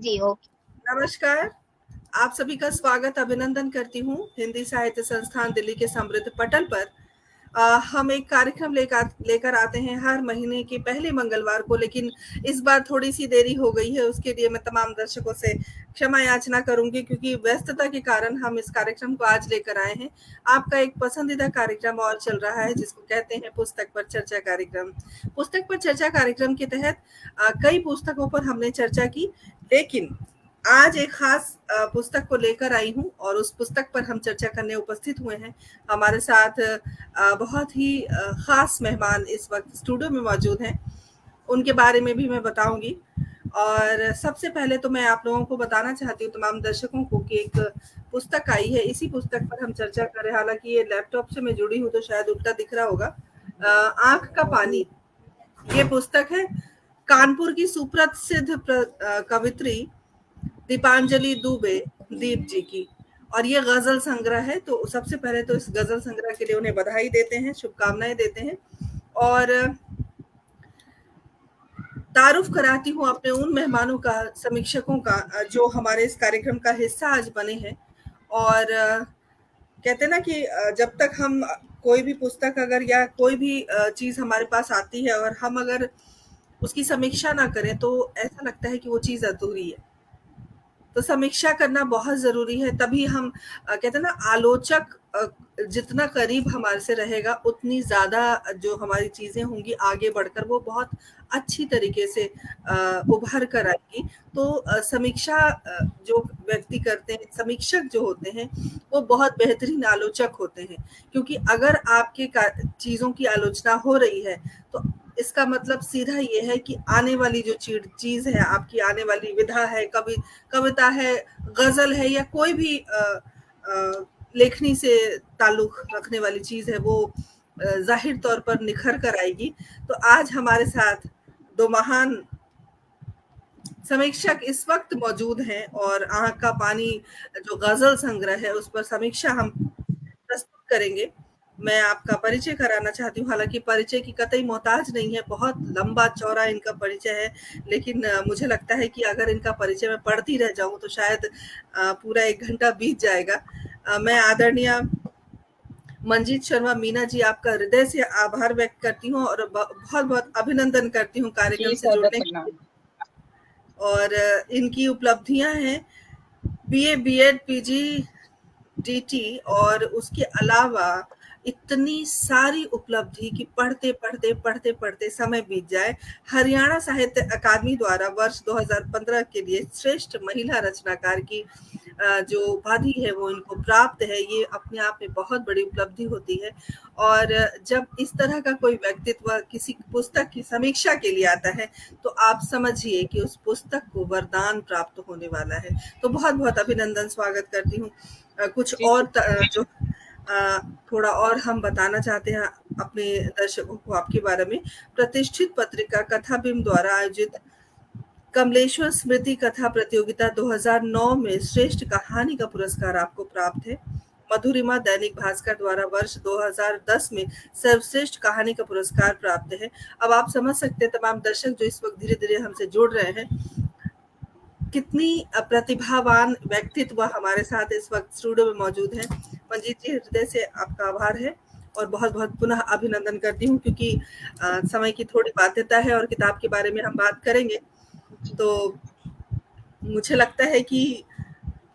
जी, okay. नमस्कार। आप सभी का स्वागत अभिनंदन करती हूँ हिंदी साहित्य संस्थान दिल्ली के समृद्ध पटल पर। हम एक कार्यक्रम लेकर आते हैं हर महीने के पहले मंगलवार को, लेकिन इस बार थोड़ी सी देरी हो गई है। उसके लिए मैं तमाम दर्शकों से क्षमा याचना करूंगी, क्योंकि व्यस्तता के कारण हम इस कार्यक्रम को आज लेकर आए हैं। आपका एक पसंदीदा कार्यक्रम और चल रहा है, जिसको कहते हैं पुस्तक पर चर्चा कार्यक्रम। पुस्तक पर चर्चा कार्यक्रम के तहत कई पुस्तकों पर हमने चर्चा की, लेकिन आज एक खास पुस्तक को लेकर आई हूँ और उस पुस्तक पर हम चर्चा करने उपस्थित हुए हैं। हमारे साथ बहुत ही खास मेहमान इस वक्त स्टूडियो में मौजूद हैं। उनके बारे में भी मैं बताऊंगी। और सबसे पहले तो मैं आप लोगों को बताना चाहती हूँ, तमाम दर्शकों को, कि एक पुस्तक आई है। इसी पुस्तक पर हम चर्चा कर रहे हैं। हालांकि ये लैपटॉप से मैं जुड़ी हूँ तो शायद उल्टा दिख रहा होगा। आंख का पानी, ये पुस्तक है कानपुर की सुप्रसिद्ध कवित्री दीपांजलि दुबे, दीप जी की। और ये गजल संग्रह है। तो सबसे पहले तो इस गजल संग्रह के लिए उन्हें बधाई देते हैं, शुभकामनाएं देते हैं। और तारुफ कराती हूँ अपने उन मेहमानों का, समीक्षकों का, जो हमारे इस कार्यक्रम का हिस्सा आज बने हैं। और कहते हैं ना कि जब तक हम कोई भी पुस्तक अगर या कोई भी चीज हमारे पास आती है और हम अगर उसकी समीक्षा ना करें, तो ऐसा लगता है कि वो चीज अधूरी है। तो समीक्षा करना बहुत ज़रूरी है। तभी हम कहते हैं ना, आलोचक जितना करीब हमारे से रहेगा, उतनी ज़्यादा जो हमारी चीज़ें होंगी आगे बढ़कर वो बहुत अच्छी तरीके से उभर कर आएगी। तो समीक्षा जो व्यक्ति करते हैं, समीक्षक जो होते हैं, वो बहुत बेहतरीन आलोचक होते हैं। क्योंकि अगर आपके चीज़ों की आलोचना हो रही है, तो इसका मतलब सीधा ये है कि आने वाली जो चीज़ है, आपकी आने वाली विधा है, कविता है, गजल है, या कोई भी लेखनी से ताल्लुक रखने वाली चीज है, वो जाहिर तौर पर निखर कर आएगी। तो आज हमारे साथ दो महान समीक्षक इस वक्त मौजूद हैं, और आंख का पानी जो गजल संग्रह है उस पर समीक्षा हम प्रस्तुत करेंगे। मैं आपका परिचय कराना चाहती हूँ। हालांकि परिचय की कतई मोहताज नहीं है, बहुत लंबा चौड़ा इनका परिचय है, लेकिन मुझे लगता है कि अगर इनका परिचय मैं पढ़ती रह जाऊं तो शायद पूरा 1 घंटा बीत जाएगा। मैं आदरणीय मंजीत शर्मा मीना जी, आपका हृदय से आभार व्यक्त करती हूँ और बहुत बहुत अभिनंदन करती हूँ कार्यक्रम जी, से सादर जुड़ने के प्रणाम। लिए। और इनकी उपलब्धियां हैं बीए, बीएड, पीजी, डीटी, और उसके अलावा इतनी सारी उपलब्धि कि पढ़ते पढ़ते पढ़ते पढ़ते समय बीत जाए। हरियाणा साहित्य अकादमी द्वारा वर्ष 2015 के लिए श्रेष्ठ महिला रचनाकार की जो उपाधि है वो इनको प्राप्त है। ये अपने आप में बहुत बड़ी उपलब्धि होती है। और जब इस तरह का कोई व्यक्तित्व किसी पुस्तक की समीक्षा के लिए आता है, तो आप समझिए कि उस पुस्तक को वरदान प्राप्त होने वाला है। तो बहुत बहुत अभिनंदन, स्वागत करती हूँ। कुछ जी, और जो थोड़ा और हम बताना चाहते हैं अपने दर्शकों को आपके बारे में। प्रतिष्ठित पत्रिका कथा बिंब द्वारा आयोजित कमलेश्वर स्मृति कथा प्रतियोगिता 2009 में श्रेष्ठ कहानी का पुरस्कार आपको प्राप्त है। मधुरिमा दैनिक भास्कर द्वारा वर्ष 2010 में सर्वश्रेष्ठ कहानी का पुरस्कार प्राप्त है। अब आप समझ सकते हैं, तमाम दर्शक जो इस वक्त धीरे धीरे हमसे जुड़ रहे हैं, कितनी प्रतिभावान व्यक्तित्व हमारे साथ इस वक्त स्टूडियो में मौजूद हैं। मंजीत जी, हृदय से आपका आभार है और बहुत बहुत पुनः अभिनंदन करती हूँ, क्योंकि समय की थोड़ी बाध्यता है और किताब के बारे में हम बात करेंगे। तो मुझे लगता है कि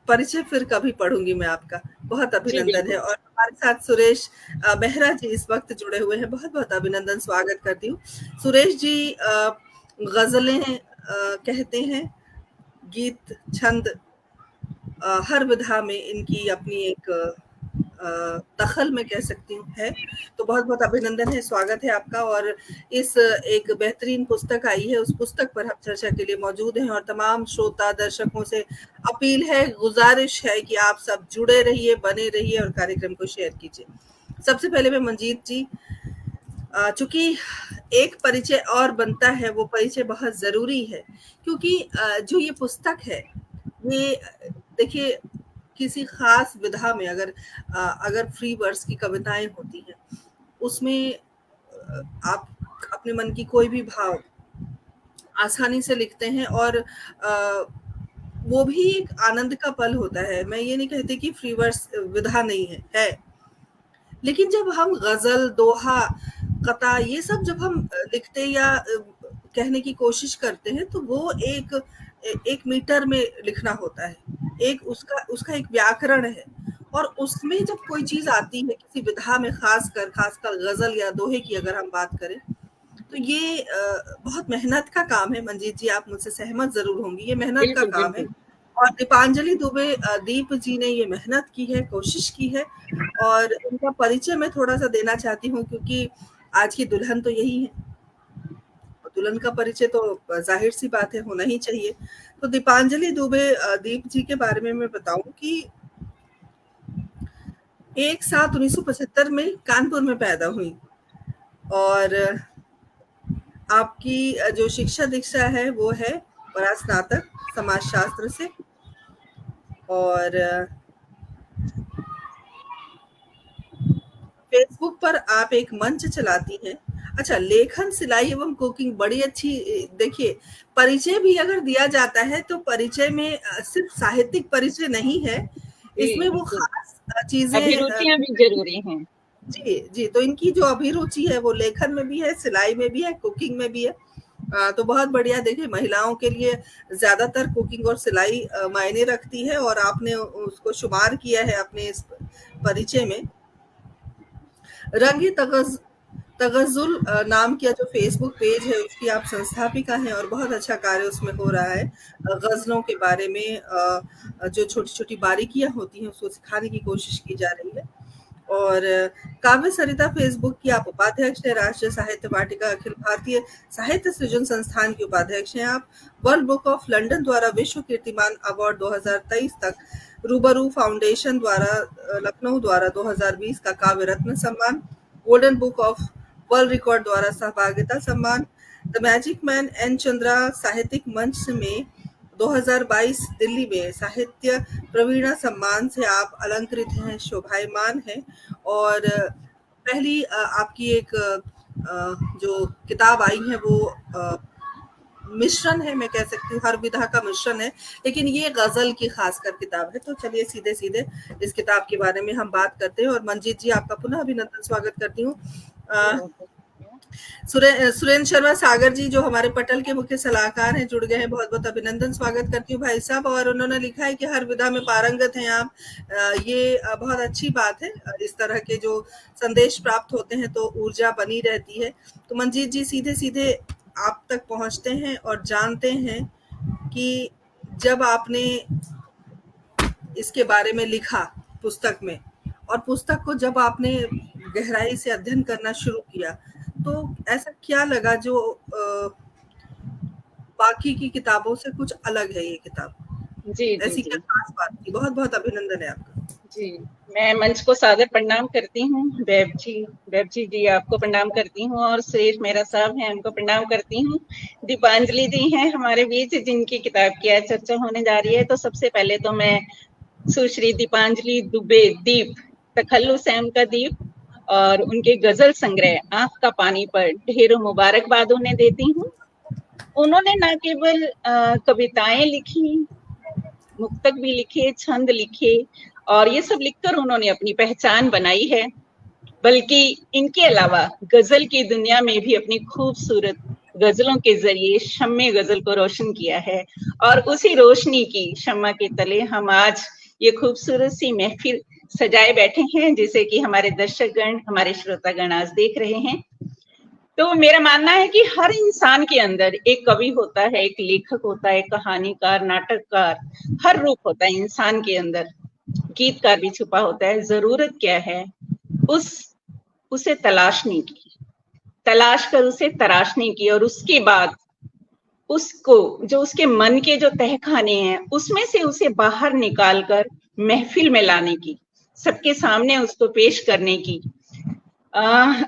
परिचय फिर कभी पढ़ूंगी मैं आपका। बहुत जी, अभिनंदन है। बिल्कुल। और हमारे साथ सुरेश मेहरा जी इस वक्त जुड़े हुए हैं। बहुत बहुत अभिनंदन, स्वागत करती हूँ। सुरेश जी गजलें कहते हैं, गीत, छंद, हर विधा में इनकी अपनी एक दखल मैं कह सकती हूँ है। तो बहुत बहुत अभिनंदन है, स्वागत है आपका। और इस एक बेहतरीन पुस्तक आई है, उस पुस्तक पर हम चर्चा के लिए मौजूद हैं। और तमाम श्रोता दर्शकों से अपील है, गुजारिश है कि आप सब जुड़े रहिए, बने रहिए और कार्यक्रम को शेयर कीजिए। सबसे पहले मैं मंजीत जी, चूंकि एक परिचय और बनता है, वो परिचय बहुत जरूरी है, क्योंकि जो ये पुस्तक है, ये देखिए, किसी खास विधा में अगर फ्री वर्स की कविताएं होती हैं, उसमें आप अपने मन की कोई भी भाव आसानी से लिखते हैं। और वो भी एक आनंद का पल होता है। मैं ये नहीं कहती कि फ्री वर्स विधा नहीं है, लेकिन जब हम गजल, दोहा, कता ये सब जब हम लिखते या कहने की कोशिश करते हैं, तो वो एक मीटर में लिखना होता है, एक उसका एक व्याकरण है, और उसमें जब कोई चीज आती है किसी विधा में, खासकर गजल या दोहे की अगर हम बात करें, तो ये बहुत मेहनत का काम है। मंजीत जी, आप मुझसे सहमत जरूर होंगी, ये मेहनत का काम है। और दीपांजलि दुबे दीप जी ने ये मेहनत की है, कोशिश की है, और उनका परिचय मैं थोड़ा सा देना चाहती हूँ, क्योंकि आज की दुल्हन तो यही है, दुल्हन का परिचय तो जाहिर सी बात है होना ही चाहिए। तो दीपांजलि दुबे दीप जी के बारे में मैं बताऊं कि 1/7/1975 में कानपुर में पैदा हुई, और आपकी जो शिक्षा दीक्षा है वो है परास्नातक समाजशास्त्र से, और फेसबुक पर आप एक मंच चलाती हैं। अच्छा, लेखन, सिलाई एवं कुकिंग बड़ी अच्छी। देखिए, परिचय भी अगर दिया जाता है तो परिचय में सिर्फ साहित्यिक परिचय नहीं है, इसमें वो खास चीजें, अभिरुचियां भी जरूरी हैं। जी, तो इनकी जो अभिरुचि है वो लेखन में भी है, सिलाई में भी है, कुकिंग में भी है। तो बहुत बढ़िया। देखिए, महिलाओं के लिए ज्यादातर कुकिंग और सिलाई मायने रखती है, और आपने उसको शुमार किया है अपने इस परिचय में। रंगे तगजुल नाम का जो फेसबुक पेज है, उसकी आप संस्थापिका हैं, और बहुत अच्छा कार्य उसमें हो रहा है। गजलों के बारे में जो छोटी छोटी बारीकियां होती हैं उसको सिखाने की कोशिश की जा रही है। और काव्य सरिता फेसबुक की आप उपाध्यक्ष है, राष्ट्रीय साहित्य वाटिका अखिल भारतीय साहित्य सृजन संस्थान की उपाध्यक्ष हैं आप। वर्ल्ड बुक ऑफ लंदन द्वारा विश्व कीर्तिमान अवार्ड 2023 तक, रूबरू फाउंडेशन द्वारा लखनऊ द्वारा 2020 का काव्य रत्न सम्मान, golden book of world record द्वारा सहभागिता सम्मान, the magic man N Chandra साहित्यिक मंच में 2022 दिल्ली में साहित्य प्रवीणा सम्मान से आप अलंकृत हैं, शोभायमान हैं। और पहली आपकी एक जो किताब आई है वो मिश्रण है, मैं कह सकती हूँ, हर विधा का मिश्रण है, लेकिन ये गजल की खासकर किताब है। तो चलिए सीधे सीधे इस किताब के बारे में हम बात करते हैं। और मंजीत जी, आपका पुनः अभिनंदन स्वागत करती हूँ। सुरेंद्र शर्मा सागर जी, जो हमारे पटल के मुख्य सलाहकार हैं, जुड़ गए हैं, बहुत बहुत अभिनंदन स्वागत करती हूँ भाई साहब। और उन्होंने लिखा है कि हर विधा में पारंगत हैं आप। ये बहुत अच्छी बात है, इस तरह के जो संदेश प्राप्त होते हैं तो ऊर्जा बनी रहती है। तो मंजीत जी, सीधे सीधे आप तक पहुंचते हैं और जानते हैं कि जब आपने इसके बारे में लिखा पुस्तक में, और पुस्तक को जब आपने गहराई से अध्ययन करना शुरू किया, तो ऐसा क्या लगा जो बाकी की किताबों से कुछ अलग है ये किताब? जी, ऐसी क्या खास बात थी? बहुत बहुत अभिनंदन है आपका। जी, मैं मंच को सादर प्रणाम करती हूँ। बेब जी आपको प्रणाम करती हूँ, और सुरेश मेहरा साहब हैं, उनको प्रणाम करती हूँ। दीपांजलि जी हैं हमारे बीच, जिनकी किताब की आज चर्चा होने जा रही है। तो सबसे पहले तो मैं सुश्री दीपांजलि दुबे दीप, तखल्लुस का दीप, और उनके गजल संग्रह आंख का पानी पर ढेरों मुबारकबाद उन्हें देती हूँ। उन्होंने न केवल कविताएं लिखी, मुक्तक भी लिखे, छंद लिखे, और ये सब लिखकर उन्होंने अपनी पहचान बनाई है, बल्कि इनके अलावा गजल की दुनिया में भी अपनी खूबसूरत गजलों के जरिए शम्मे गजल को रोशन किया है। और उसी रोशनी की शम्मा के तले हम आज ये खूबसूरत सी महफिल सजाए बैठे हैं, जिसे कि हमारे दर्शकगण, हमारे श्रोतागण आज देख रहे हैं। तो मेरा मानना है कि हर इंसान के अंदर एक कवि होता है, एक लेखक होता है, एक कहानीकार, नाटककार, हर रूप होता है इंसान के अंदर। गीतकार भी छुपा होता है। जरूरत क्या है उसे तलाशने की, तलाश कर उसे तराशने की, और उसके बाद उसको जो उसके मन के जो तहखाने हैं उसमें से उसे बाहर निकाल कर महफिल में लाने की, सबके सामने उसको पेश करने की।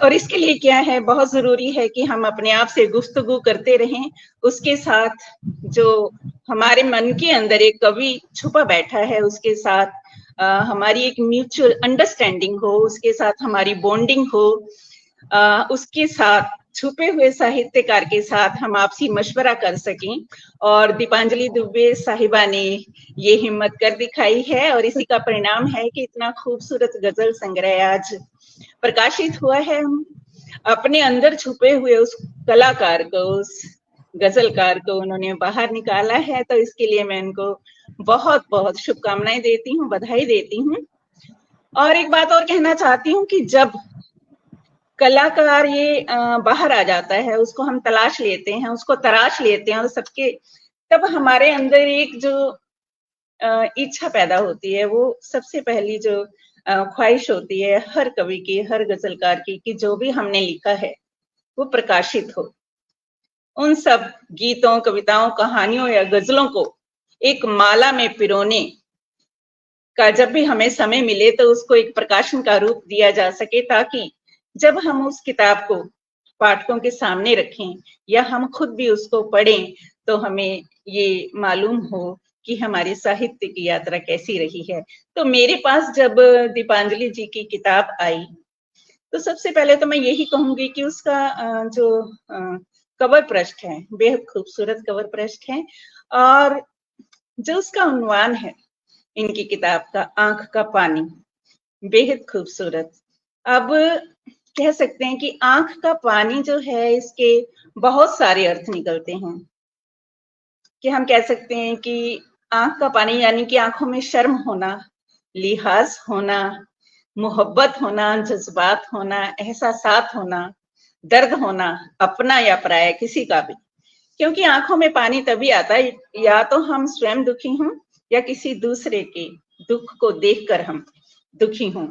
और इसके लिए क्या है, बहुत जरूरी है कि हम अपने आप से गुफ्तगू करते रहें। उसके साथ जो हमारे मन के अंदर एक कवि छुपा बैठा है, उसके साथ हमारी एक म्यूचुअल अंडरस्टैंडिंग हो, उसके साथ हमारी बॉन्डिंग हो, उसके साथ छुपे हुए साहित्यकार के साथ हम आपसी मशवरा कर सकें, और दीपांजलि दुबे साहिबा ने ये हिम्मत कर दिखाई है, और इसी का परिणाम है कि इतना खूबसूरत गजल संग्रह आज प्रकाशित हुआ है। अपने अंदर छुपे हुए उस कलाकार को, उस गजलकार को उन्होंने बाहर निकाला है, तो इसके लिए मैं इनको बहुत बहुत शुभकामनाएं देती हूँ, बधाई देती हूँ। और एक बात और कहना चाहती हूँ कि जब कलाकार ये बाहर आ जाता है, उसको हम तलाश लेते हैं, उसको तराश लेते हैं, और सबके तब हमारे अंदर एक जो इच्छा पैदा होती है, वो सबसे पहली जो ख्वाहिश होती है हर कवि की, हर गजलकार की, कि जो भी हमने लिखा है वो प्रकाशित हो। उन सब गीतों, कविताओं, कहानियों या गजलों को एक माला में पिरोने का जब भी हमें समय मिले तो उसको एक प्रकाशन का रूप दिया जा सके, ताकि जब हम उस किताब को पाठकों के सामने रखें या हम खुद भी उसको पढ़ें तो हमें ये मालूम हो कि हमारी साहित्य की यात्रा कैसी रही है। तो मेरे पास जब दीपांजलि जी की किताब आई तो सबसे पहले तो मैं यही कहूंगी कि उसका जो कवर पृष्ठ है, बेहद खूबसूरत कवर पृष्ठ है, और जो उसका उन्वान है इनकी किताब का, आंख का पानी, बेहद खूबसूरत। अब कह सकते हैं कि आंख का पानी जो है, इसके बहुत सारे अर्थ निकलते हैं। कि हम कह सकते हैं कि आंख का पानी यानी कि आंखों में शर्म होना, लिहाज होना, मोहब्बत होना, जज्बात होना, एहसासात होना, दर्द होना, अपना या पराया किसी का भी। क्योंकि आंखों में पानी तभी आता है या तो हम स्वयं दुखी हों या किसी दूसरे के दुख को देखकर हम दुखी हों।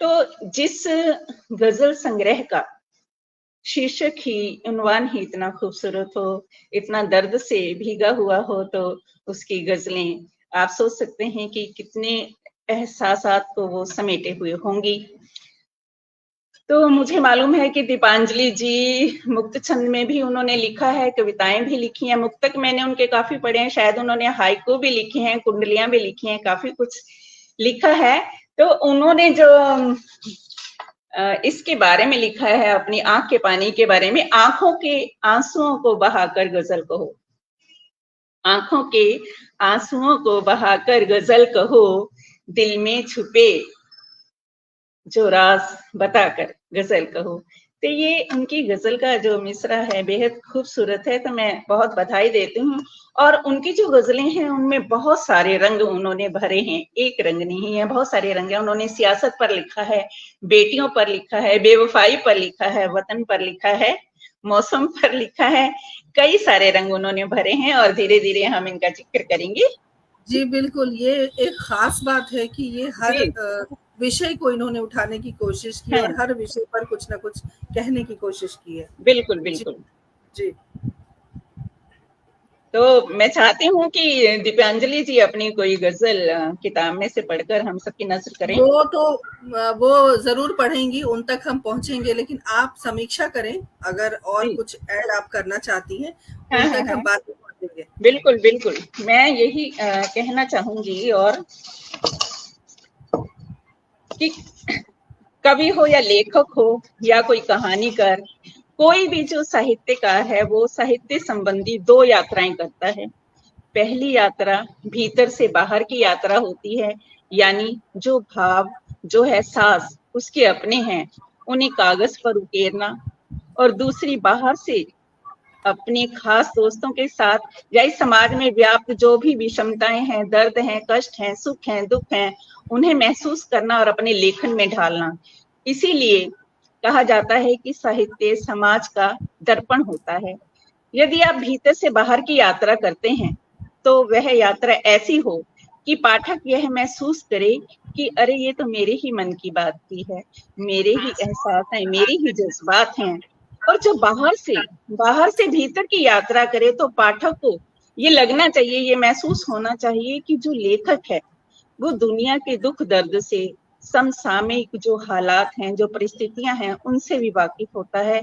तो जिस गजल संग्रह का शीर्षक ही, उन्वान ही इतना खूबसूरत हो, इतना दर्द से भीगा हुआ हो, तो उसकी गजलें आप सोच सकते हैं कि कितने एहसासात को वो समेटे हुए होंगी। तो मुझे मालूम है कि दीपांजलि जी मुक्त छंद में भी उन्होंने लिखा है, कविताएं भी लिखी हैं, मुक्तक मैंने उनके काफी पढ़े हैं, शायद उन्होंने हाइकू भी लिखे हैं, कुंडलियां भी लिखी हैं, काफी कुछ लिखा है। तो उन्होंने जो इसके बारे में लिखा है, अपनी आंख के पानी के बारे में, आंखों के आंसुओं को बहाकर गजल कहो, आंखों के आंसुओं को बहाकर गजल कहो, दिल में छुपे जो राज बताकर गजल कहो। तो ये उनकी गजल का जो मिसरा है बेहद खूबसूरत है, तो मैं बहुत बधाई देती हूँ। और उनकी जो गजलें हैं उनमें बहुत सारे रंग उन्होंने भरे हैं, एक रंग नहीं है, बहुत सारे रंग हैं। उन्होंने सियासत पर लिखा है, बेटियों पर लिखा है, बेवफाई पर लिखा है, वतन पर लिखा है, मौसम पर लिखा है, कई सारे रंग उन्होंने भरे हैं, और धीरे धीरे हम इनका जिक्र करेंगे। जी बिल्कुल, ये एक खास बात है कि ये हर विषय को इन्होंने उठाने की कोशिश की और हर विषय पर कुछ ना कुछ कहने की कोशिश की है। बिल्कुल बिल्कुल जी। तो मैं चाहती हूँ कि दीपांजलि जी अपनी कोई गजल किताब में से पढ़कर हम सबकी नजर करें। वो जरूर पढ़ेंगी, उन तक हम पहुंचेंगे, लेकिन आप समीक्षा करें, अगर और कुछ ऐड आप करना चाहती हैं उन तक हम बात पहुंचेंगे। बिल्कुल बिल्कुल, मैं यही कहना चाहूंगी, और कि कवि हो या लेखक हो या कोई कहानीकार, कोई भी जो साहित्यकार है वो साहित्य संबंधी दो यात्राएं करता है। पहली यात्रा भीतर से बाहर की यात्रा होती है, यानी जो भाव, जो एहसास उसके अपने हैं उन्हें कागज पर उकेरना, और दूसरी बाहर से अपने खास दोस्तों के साथ या इस समाज में व्याप्त जो भी विषमताएं हैं, दर्द हैं, कष्ट हैं, सुख हैं, दुख हैं, उन्हें महसूस करना और अपने लेखन में ढालना। इसीलिए कहा जाता है कि साहित्य समाज का दर्पण होता है। यदि आप भीतर से बाहर की यात्रा करते हैं तो वह यात्रा ऐसी हो कि पाठक यह महसूस करे कि अरे ये तो मेरे ही मन की बात की है, मेरे ही एहसास हैं, मेरे ही जज्बात हैं। और जो बाहर से भीतर की यात्रा करे तो पाठक को ये लगना चाहिए, ये महसूस होना चाहिए कि जो लेखक है वो दुनिया के दुख दर्द से, समसामयिक जो हालात हैं, जो परिस्थितियां हैं, उनसे भी वाकिफ होता है,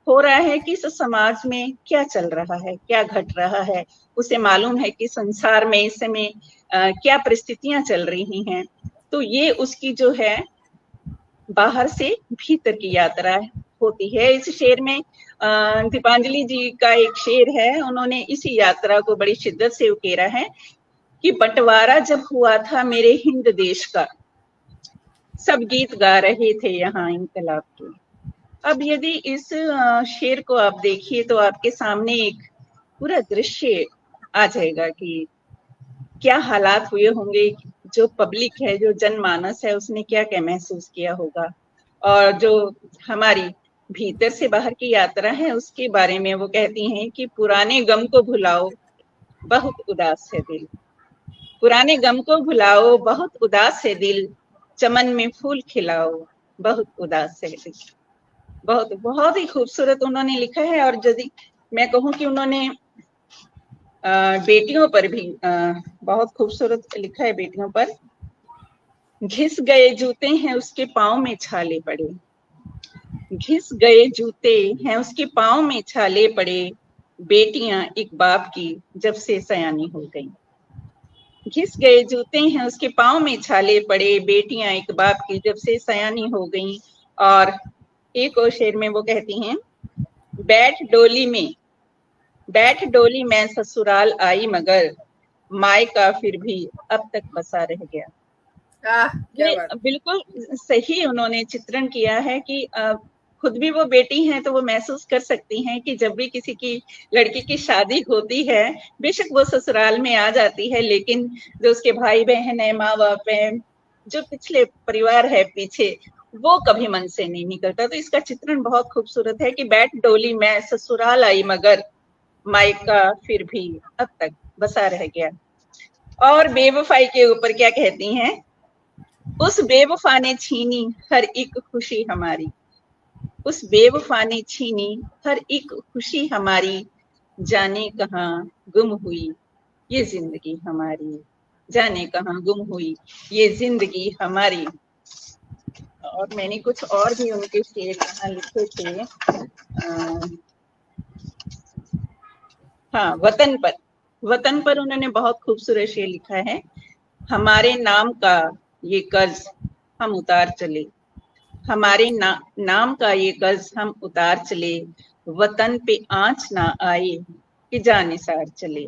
हो रहा है कि इस समाज में क्या चल रहा है, क्या घट रहा है, उसे मालूम है कि संसार में इस समय क्या परिस्थितियां चल रही हैं। तो ये उसकी जो है बाहर से भीतर की यात्रा होती है। इस शेर में दीपांजलि जी का एक शेर है, उन्होंने इसी यात्रा को बड़ी शिद्दत से उकेरा है कि बंटवारा जब हुआ था मेरे हिंद देश का, सब गीत गा रहे थे यहाँ इनकलाब के। अब यदि इस शेर को आप देखिए तो आपके सामने एक पूरा दृश्य आ जाएगा कि क्या हालात हुए होंगे, जो पब्लिक है, जो जनमानस है, उसने क्या क्या महसूस किया होगा। और जो हमारी भीतर से बाहर की यात्रा है उसके बारे में वो कहती हैं कि पुराने गम को भुलाओ, बहुत उदास है दिल। पुराने गम को भुलाओ, बहुत उदास है दिल, चमन में फूल खिलाओ, बहुत उदास है दिल। बहुत बहुत ही खूबसूरत उन्होंने लिखा है। और यदि मैं कहूँ कि उन्होंने बेटियों पर भी बहुत खूबसूरत लिखा है। बेटियों पर, घिस गए जूते हैं उसके पाँव में छाले पड़े, घिस गए जूते हैं उसके पाँव में छाले पड़े, बेटियां एक बाप की जब से सयानी हो गई। घिस गए जूते हैं उसके पाँव में छाले पड़े, बेटियां एक बाप की जब से सयानी हो गई। और एक और शेर में वो कहती हैं, बैठ डोली में ससुराल आई मगर, मायका फिर भी अब तक बसा रह गया। बिल्कुल सही उन्होंने चित्रण किया है कि खुद भी वो बेटी हैं तो वो महसूस कर सकती हैं कि जब भी किसी की लड़की की शादी होती है, बेशक वो ससुराल में आ जाती है, लेकिन जो उसके भाई बहन है, माँ बाप है, जो पिछले परिवार है पीछे, वो कभी मन से नहीं निकलता। तो इसका चित्रण बहुत खूबसूरत है कि बैठ डोली मैं ससुराल आई मगर, मायका फिर भी अब तक बसा रह गया। और बेवफाई के ऊपर क्या कहती हैं, उस बेवफा ने छीनी हर एक खुशी हमारी, उस बेवफा ने छीनी हर एक खुशी हमारी, जाने कहाँ गुम हुई ये जिंदगी हमारी, जाने कहाँ गुम हुई ये जिंदगी हमारी। और मैंने कुछ और भी उनके शेर यहाँ लिखे थे। हाँ, वतन पर उन्होंने बहुत खूबसूरत शेर लिखा है, हमारे नाम का ये कर्ज हम उतार चले, हमारे नाम का ये कर्ज हम उतार चले, वतन पे आंच ना आए कि जान निसार चले,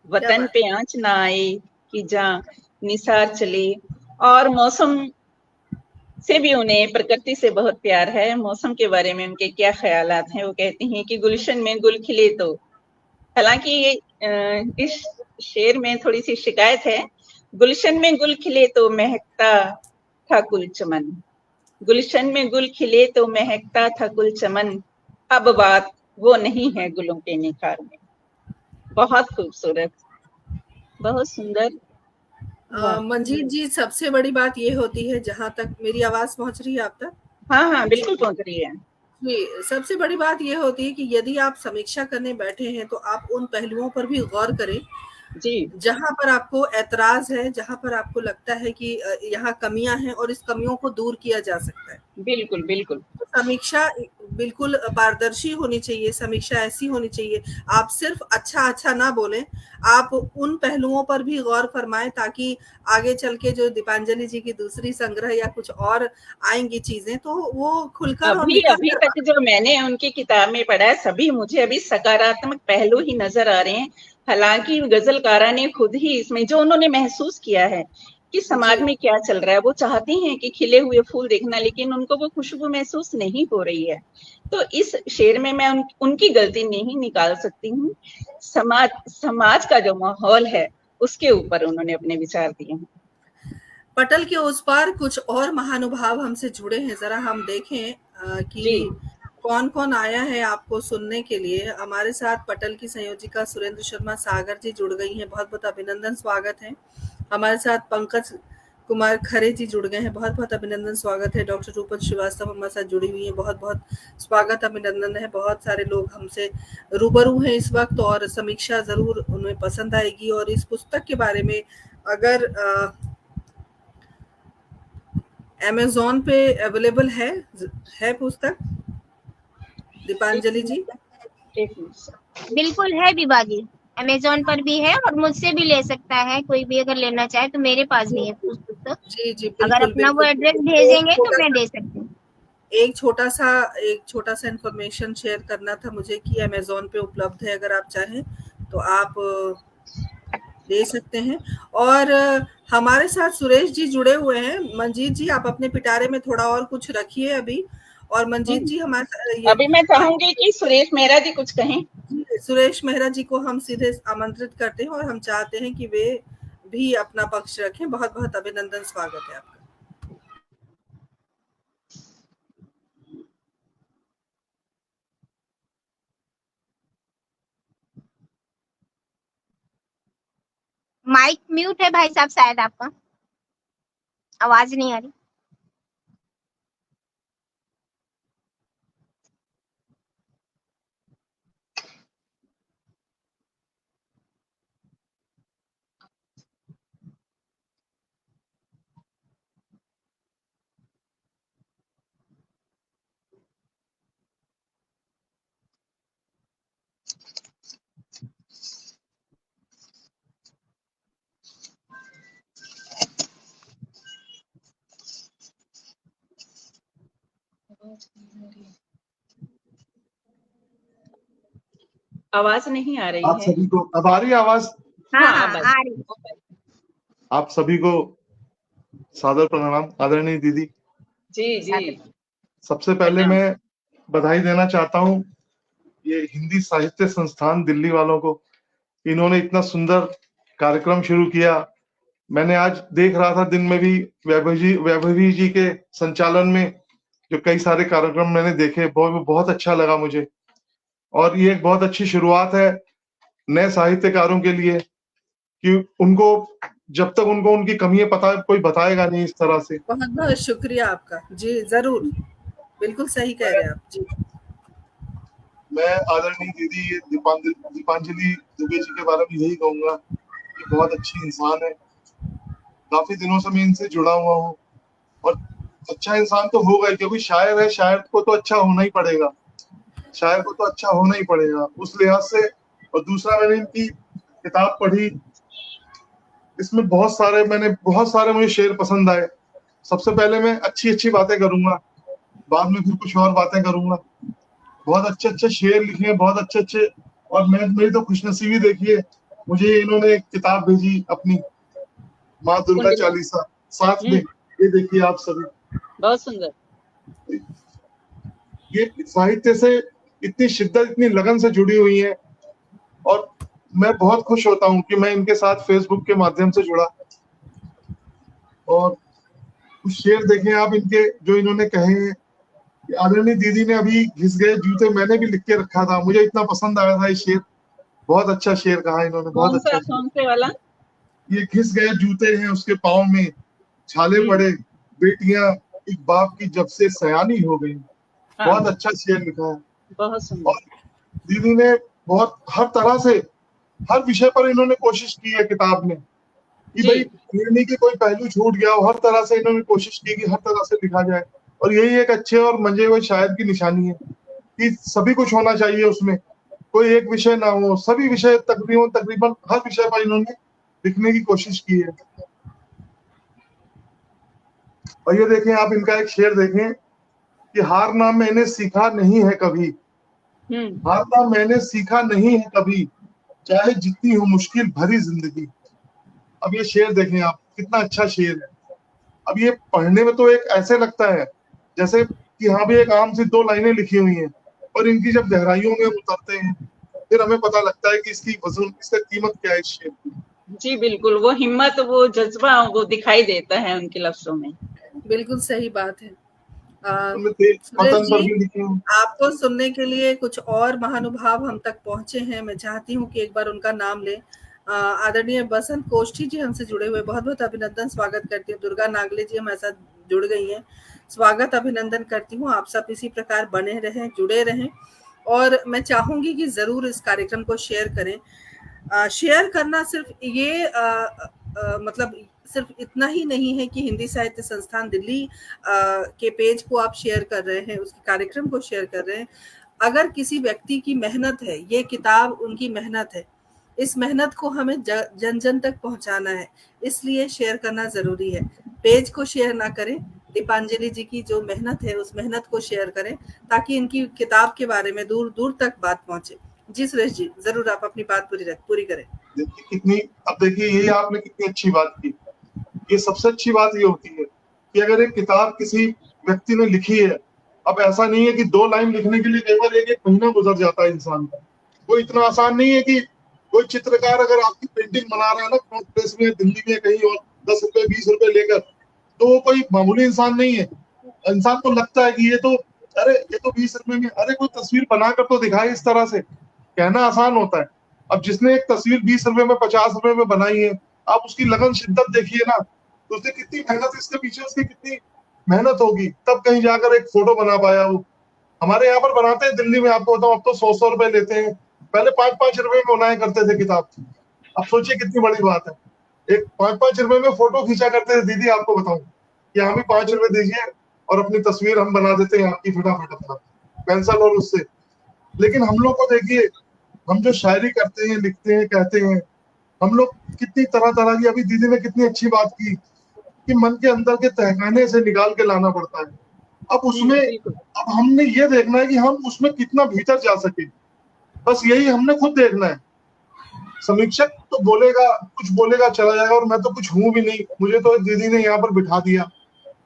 वतन पे आंच ना आए कि जान निसार चले। और मौसम से भी उन्हें प्रकृति से बहुत प्यार है। मौसम के बारे में उनके क्या ख्यालात हैं, वो कहती हैं कि गुलशन में गुल खिले तो, हालांकि इस शेर में थोड़ी सी शिकायत है, गुलशन में गुल खिले तो महकता था कुल चमन, गुलशन में गुल खिले तो महकता था कुल चमन, अब बात वो नहीं है गुलों के निखार में। बहुत खूबसूरत, बहुत सुंदर। मंजीत जी, सबसे बड़ी बात ये होती है, जहां तक मेरी आवाज पहुंच रही है आप तक? हाँ हाँ, बिल्कुल पहुंच रही है जी। सबसे बड़ी बात ये होती है कि यदि आप समीक्षा करने बैठे हैं तो आप उन पहलुओं पर भी गौर करें जी, जहां पर आपको ऐतराज है, जहां पर आपको लगता है कि यहाँ कमियां हैं और इस कमियों को दूर किया जा सकता है। बिल्कुल बिल्कुल। तो समीक्षा बिल्कुल पारदर्शी होनी चाहिए, समीक्षा ऐसी होनी चाहिए, आप सिर्फ अच्छा ना बोलें, आप उन पहलुओं पर भी गौर फरमाएं ताकि आगे चल के जो दीपांजलि जी की दूसरी संग्रह या कुछ और आएंगी चीजें तो वो खुलकर और अभी तक जो मैंने उनकी किताब में पढ़ा है, सभी मुझे अभी सकारात्मक पहलू ही नजर आ रहे हैं। हालांकि गजलकारा ने खुद ही इसमें जो उन्होंने महसूस किया है कि समाज में क्या चल रहा है, वो चाहती हैं कि खिले हुए फूल देखना, लेकिन उनको वो खुशबू महसूस नहीं हो रही है। तो इस शेर में मैं उनकी गलती नहीं निकाल सकती हूँ। समाज का जो माहौल है उसके ऊपर उन्होंने अपने विचार दिए हैं। पटल के उस पार कुछ और महानुभाव हमसे जुड़े हैं, जरा हम देखें कि कौन कौन आया है आपको सुनने के लिए। हमारे साथ पटल की संयोजिका सुरेंद्र शर्मा सागर जी जुड़ गई हैं, बहुत बहुत अभिनंदन, स्वागत है। हमारे साथ पंकज कुमार खरे जी जुड़ गए हैं, बहुत बहुत अभिनंदन, स्वागत है। डॉक्टर रूपन श्रीवास्तव हमारे साथ जुड़ी हुई हैं, बहुत बहुत स्वागत अभिनंदन है। बहुत सारे लोग हमसे रूबरू हैं इस वक्त और समीक्षा जरूर उन्हें पसंद आएगी। और इस पुस्तक के बारे में अगर अमेज़न पे अवेलेबल है पुस्तक दीपांजलि जी? बिल्कुल है विभा जी, अमेज़न पर भी है और मुझसे भी ले सकता है कोई भी अगर लेना चाहे तो। मेरे पास भी है पुस्तक। जी जी, अगर अपना वो एड्रेस भेजेंगे तो मैं दे सकती हूँ। एक छोटा सा इंफॉर्मेशन शेयर करना था मुझे कि अमेज़न पे उपलब्ध है, अगर आप चाहें तो आप ले सकते हैं। और हमारे साथ सुरेश जी जुड़े हुए हैं। मंजीत जी, आप अपने पिटारे में थोड़ा और कुछ रखिए अभी। और मंजीत जी हमारे अभी मैं चाहूंगी कि सुरेश मेहरा जी कुछ कहें। सुरेश मेहरा जी को हम सीधे आमंत्रित करते हैं और हम चाहते हैं कि वे भी अपना पक्ष रखें। बहुत बहुत अभिनंदन, स्वागत है आपका। माइक म्यूट है भाई साहब, शायद आपका आवाज नहीं आ रही। आवाज नहीं आ रही आप है। सभी को अब आ रही है आवाज? हाँ हाँ, हाँ, आ रही। आप सभी को सादर प्रणाम आदरणीय दीदी। जी जी। सबसे पहले मैं बधाई देना चाहता हूँ ये हिंदी साहित्य संस्थान दिल्ली वालों को। इन्होंने इतना सुंदर कार्यक्रम शुरू किया। मैंने आज देख रहा था दिन में भी वैभवी जी के संचालन में जो कई सारे कार्यक्रम मैंने देखे, बहुत अच्छा लगा मुझे। और ये एक बहुत अच्छी शुरुआत है नए साहित्यकारों के लिए कि उनको जब तक उनको उनकी कमियां कोई बताएगा नहीं इस तरह से। बहुत बहुत शुक्रिया आपका जी, जरूर, बिल्कुल सही कह रहे हैं आप जी। मैं आदरणीय दीदी दीपांजलि दुबे जी के बारे में यही कहूंगा, ये बहुत अच्छी इंसान है। काफी दिनों से मैं इनसे जुड़ा हुआ हूँ और अच्छा इंसान तो होगा ही, क्योंकि शायर है, शायर को तो अच्छा होना ही पड़ेगा, शायर को तो अच्छा होना ही पड़ेगा उस लिहाज से। और दूसरा, मैंने इनकी किताब पढ़ी, इसमें बहुत सारे मुझे शेर पसंद आए। सबसे पहले मैं अच्छी बातें करूंगा, बाद में फिर कुछ और बातें करूंगा। बहुत अच्छे शेर लिखे हैं, बहुत अच्छे। और मेरी तो खुशनसीबी देखिए, मुझे इन्होंने एक किताब भेजी अपनी माँ दुर्गा चालीसा साथ में, ये देखिए आप सभी, बहुत सुंदर। ये साहित्य से इतनी शिद्दत, इतनी लगन से जुड़ी हुई है। और मैं बहुत खुश होता हूँ कि मैं इनके साथ फेसबुक के माध्यम से जुड़ा। और कुछ शेर देखें आप इनके जो इन्होंने कहे हैं। आदरणीय दीदी ने अभी घिस गए जूते मैंने भी लिख के रखा था, मुझे इतना पसंद आया था ये शेर। बहुत अच्छा शेर कहा इन्होंने, बहुत अच्छा। कौन से वाला? ये घिस गए जूते हैं उसके पाँव में, छाले पड़े बेटियां एक बाप की जब से सयानी हो गई। बहुत अच्छा शेर लिखा है, बहुत सुंदर। और दीदी ने बहुत हर तरह से हर विषय पर इन्होंने कोशिश की है किताब में कि भाई निर्णय की कोई पहलू छूट गया हो, हर तरह से इन्होंने कोशिश की कि हर तरह से लिखा जाए। और यही एक अच्छे और मंजे हुए शायर की निशानी है कि सभी कुछ होना चाहिए उसमें, कोई एक विषय ना हो, सभी विषय तकरीबन हर विषय पर इन्होंने लिखने की कोशिश की है। और ये देखें आप, इनका एक शेर देखें कि हारना मैंने सीखा नहीं है कभी, हारना मैंने सीखा नहीं है कभी, चाहे जितनी हो मुश्किल भरी जिंदगी। अब ये शेर देखें आप, कितना अच्छा शेर है। अब ये पढ़ने में तो एक ऐसे लगता है जैसे कि हाँ भी एक आम सी दो लाइनें लिखी हुई हैं, और इनकी जब गहराइयों में उतरते हैं फिर हमें पता लगता है कि इसकी वजन, इसका कीमत क्या है इस शेर की। जी बिल्कुल, वो हिम्मत, वो जज्बा वो दिखाई देता है उनके लफ्जों में। बिल्कुल सही बात है। पतन पर भी लिखे हैं। आपको सुनने के लिए कुछ और महानुभाव हम तक पहुंचे हैं, मैं चाहती हूँ कि एक बार उनका नाम लें। आदरणीय बसंत कोष्ठी जी हमसे जुड़े हुए, बहुत बहुत अभिनंदन, स्वागत करती हूँ। दुर्गा नागले जी हमारे साथ जुड़ गई हैं, स्वागत अभिनंदन करती हूँ। आप सब इसी प्रकार बने रहें, जुड़े रहें, और मैं चाहूंगी कि जरूर इस कार्यक्रम को शेयर करें। शेयर करना सिर्फ ये मतलब सिर्फ इतना ही नहीं है कि हिंदी साहित्य संस्थान दिल्ली के पेज को आप शेयर कर रहे हैं, उसके कार्यक्रम को शेयर कर रहे हैं। अगर किसी व्यक्ति की मेहनत है, ये किताब उनकी मेहनत है, इस मेहनत को हमें जन जन तक पहुंचाना है, इसलिए शेयर करना जरूरी है। पेज को शेयर ना करें दीपांजलि जी की जो मेहनत है उस मेहनत को शेयर करें ताकि इनकी किताब के बारे में दूर दूर तक बात पहुंचे। जी सुरेश जी, जरूर आप अपनी बात पूरी करें। देखिए कितनी, अब देखिए यही आपने कितनी अच्छी बात की। ये सबसे अच्छी बात ये होती है कि अगर एक किताब किसी व्यक्ति ने लिखी है, अब ऐसा नहीं है कि 2 लाइन लिखने के लिए केवल एक महीना गुजर जाता है इंसान का। वो इतना आसान नहीं है कि कोई चित्रकार अगर आपकी पेंटिंग बना रहा है ना फ्रंट प्रेस में दिल्ली में कहीं और 10 रुपए 20 रुपए लेकर, तो वो कोई मामूली इंसान नहीं है। इंसान को लगता है कि ये तो 20 रुपए में, अरे कोई तस्वीर बनाकर तो दिखाए। इस तरह से कहना आसान होता है। अब जिसने एक तस्वीर 20 रुपए में 50 रुपए में बनाई है, आप उसकी लगन शिद्दत देखिए ना, तो उसने कितनी मेहनत, इसके पीछे उसकी कितनी मेहनत होगी, तब कहीं जाकर एक फोटो बना पाया वो। हमारे यहाँ पर बनाते हैं दिल्ली में, आपको बताऊं, अब तो 100 रुपए लेते हैं, पहले 5-5 रुपए में बनाया करते थे किताब। अब सोचिए कितनी बड़ी बात है, एक 5-5 रुपए में फोटो खींचा करते थे। दीदी आपको बताऊं कि यहाँ भी 5 रुपए दीजिए और अपनी तस्वीर हम बना देते हैं आपकी फटाफट अपना पेंसिल और उससे। लेकिन हम लोग को देखिए, हम जो शायरी करते हैं, लिखते हैं, कहते हैं, हम लोग कितनी तरह तरह की, अभी दीदी ने कितनी अच्छी बात की कि मन के अंदर के तहखाने से निकाल के लाना पड़ता है। अब उसमें, अब हमने ये देखना है कि हम उसमें कितना भीतर जा सके, बस यही हमने खुद देखना है। समीक्षक तो बोलेगा, कुछ बोलेगा, चला जाएगा, और मैं तो कुछ हूं भी नहीं। मुझे तो दीदी ने यहाँ पर बिठा दिया,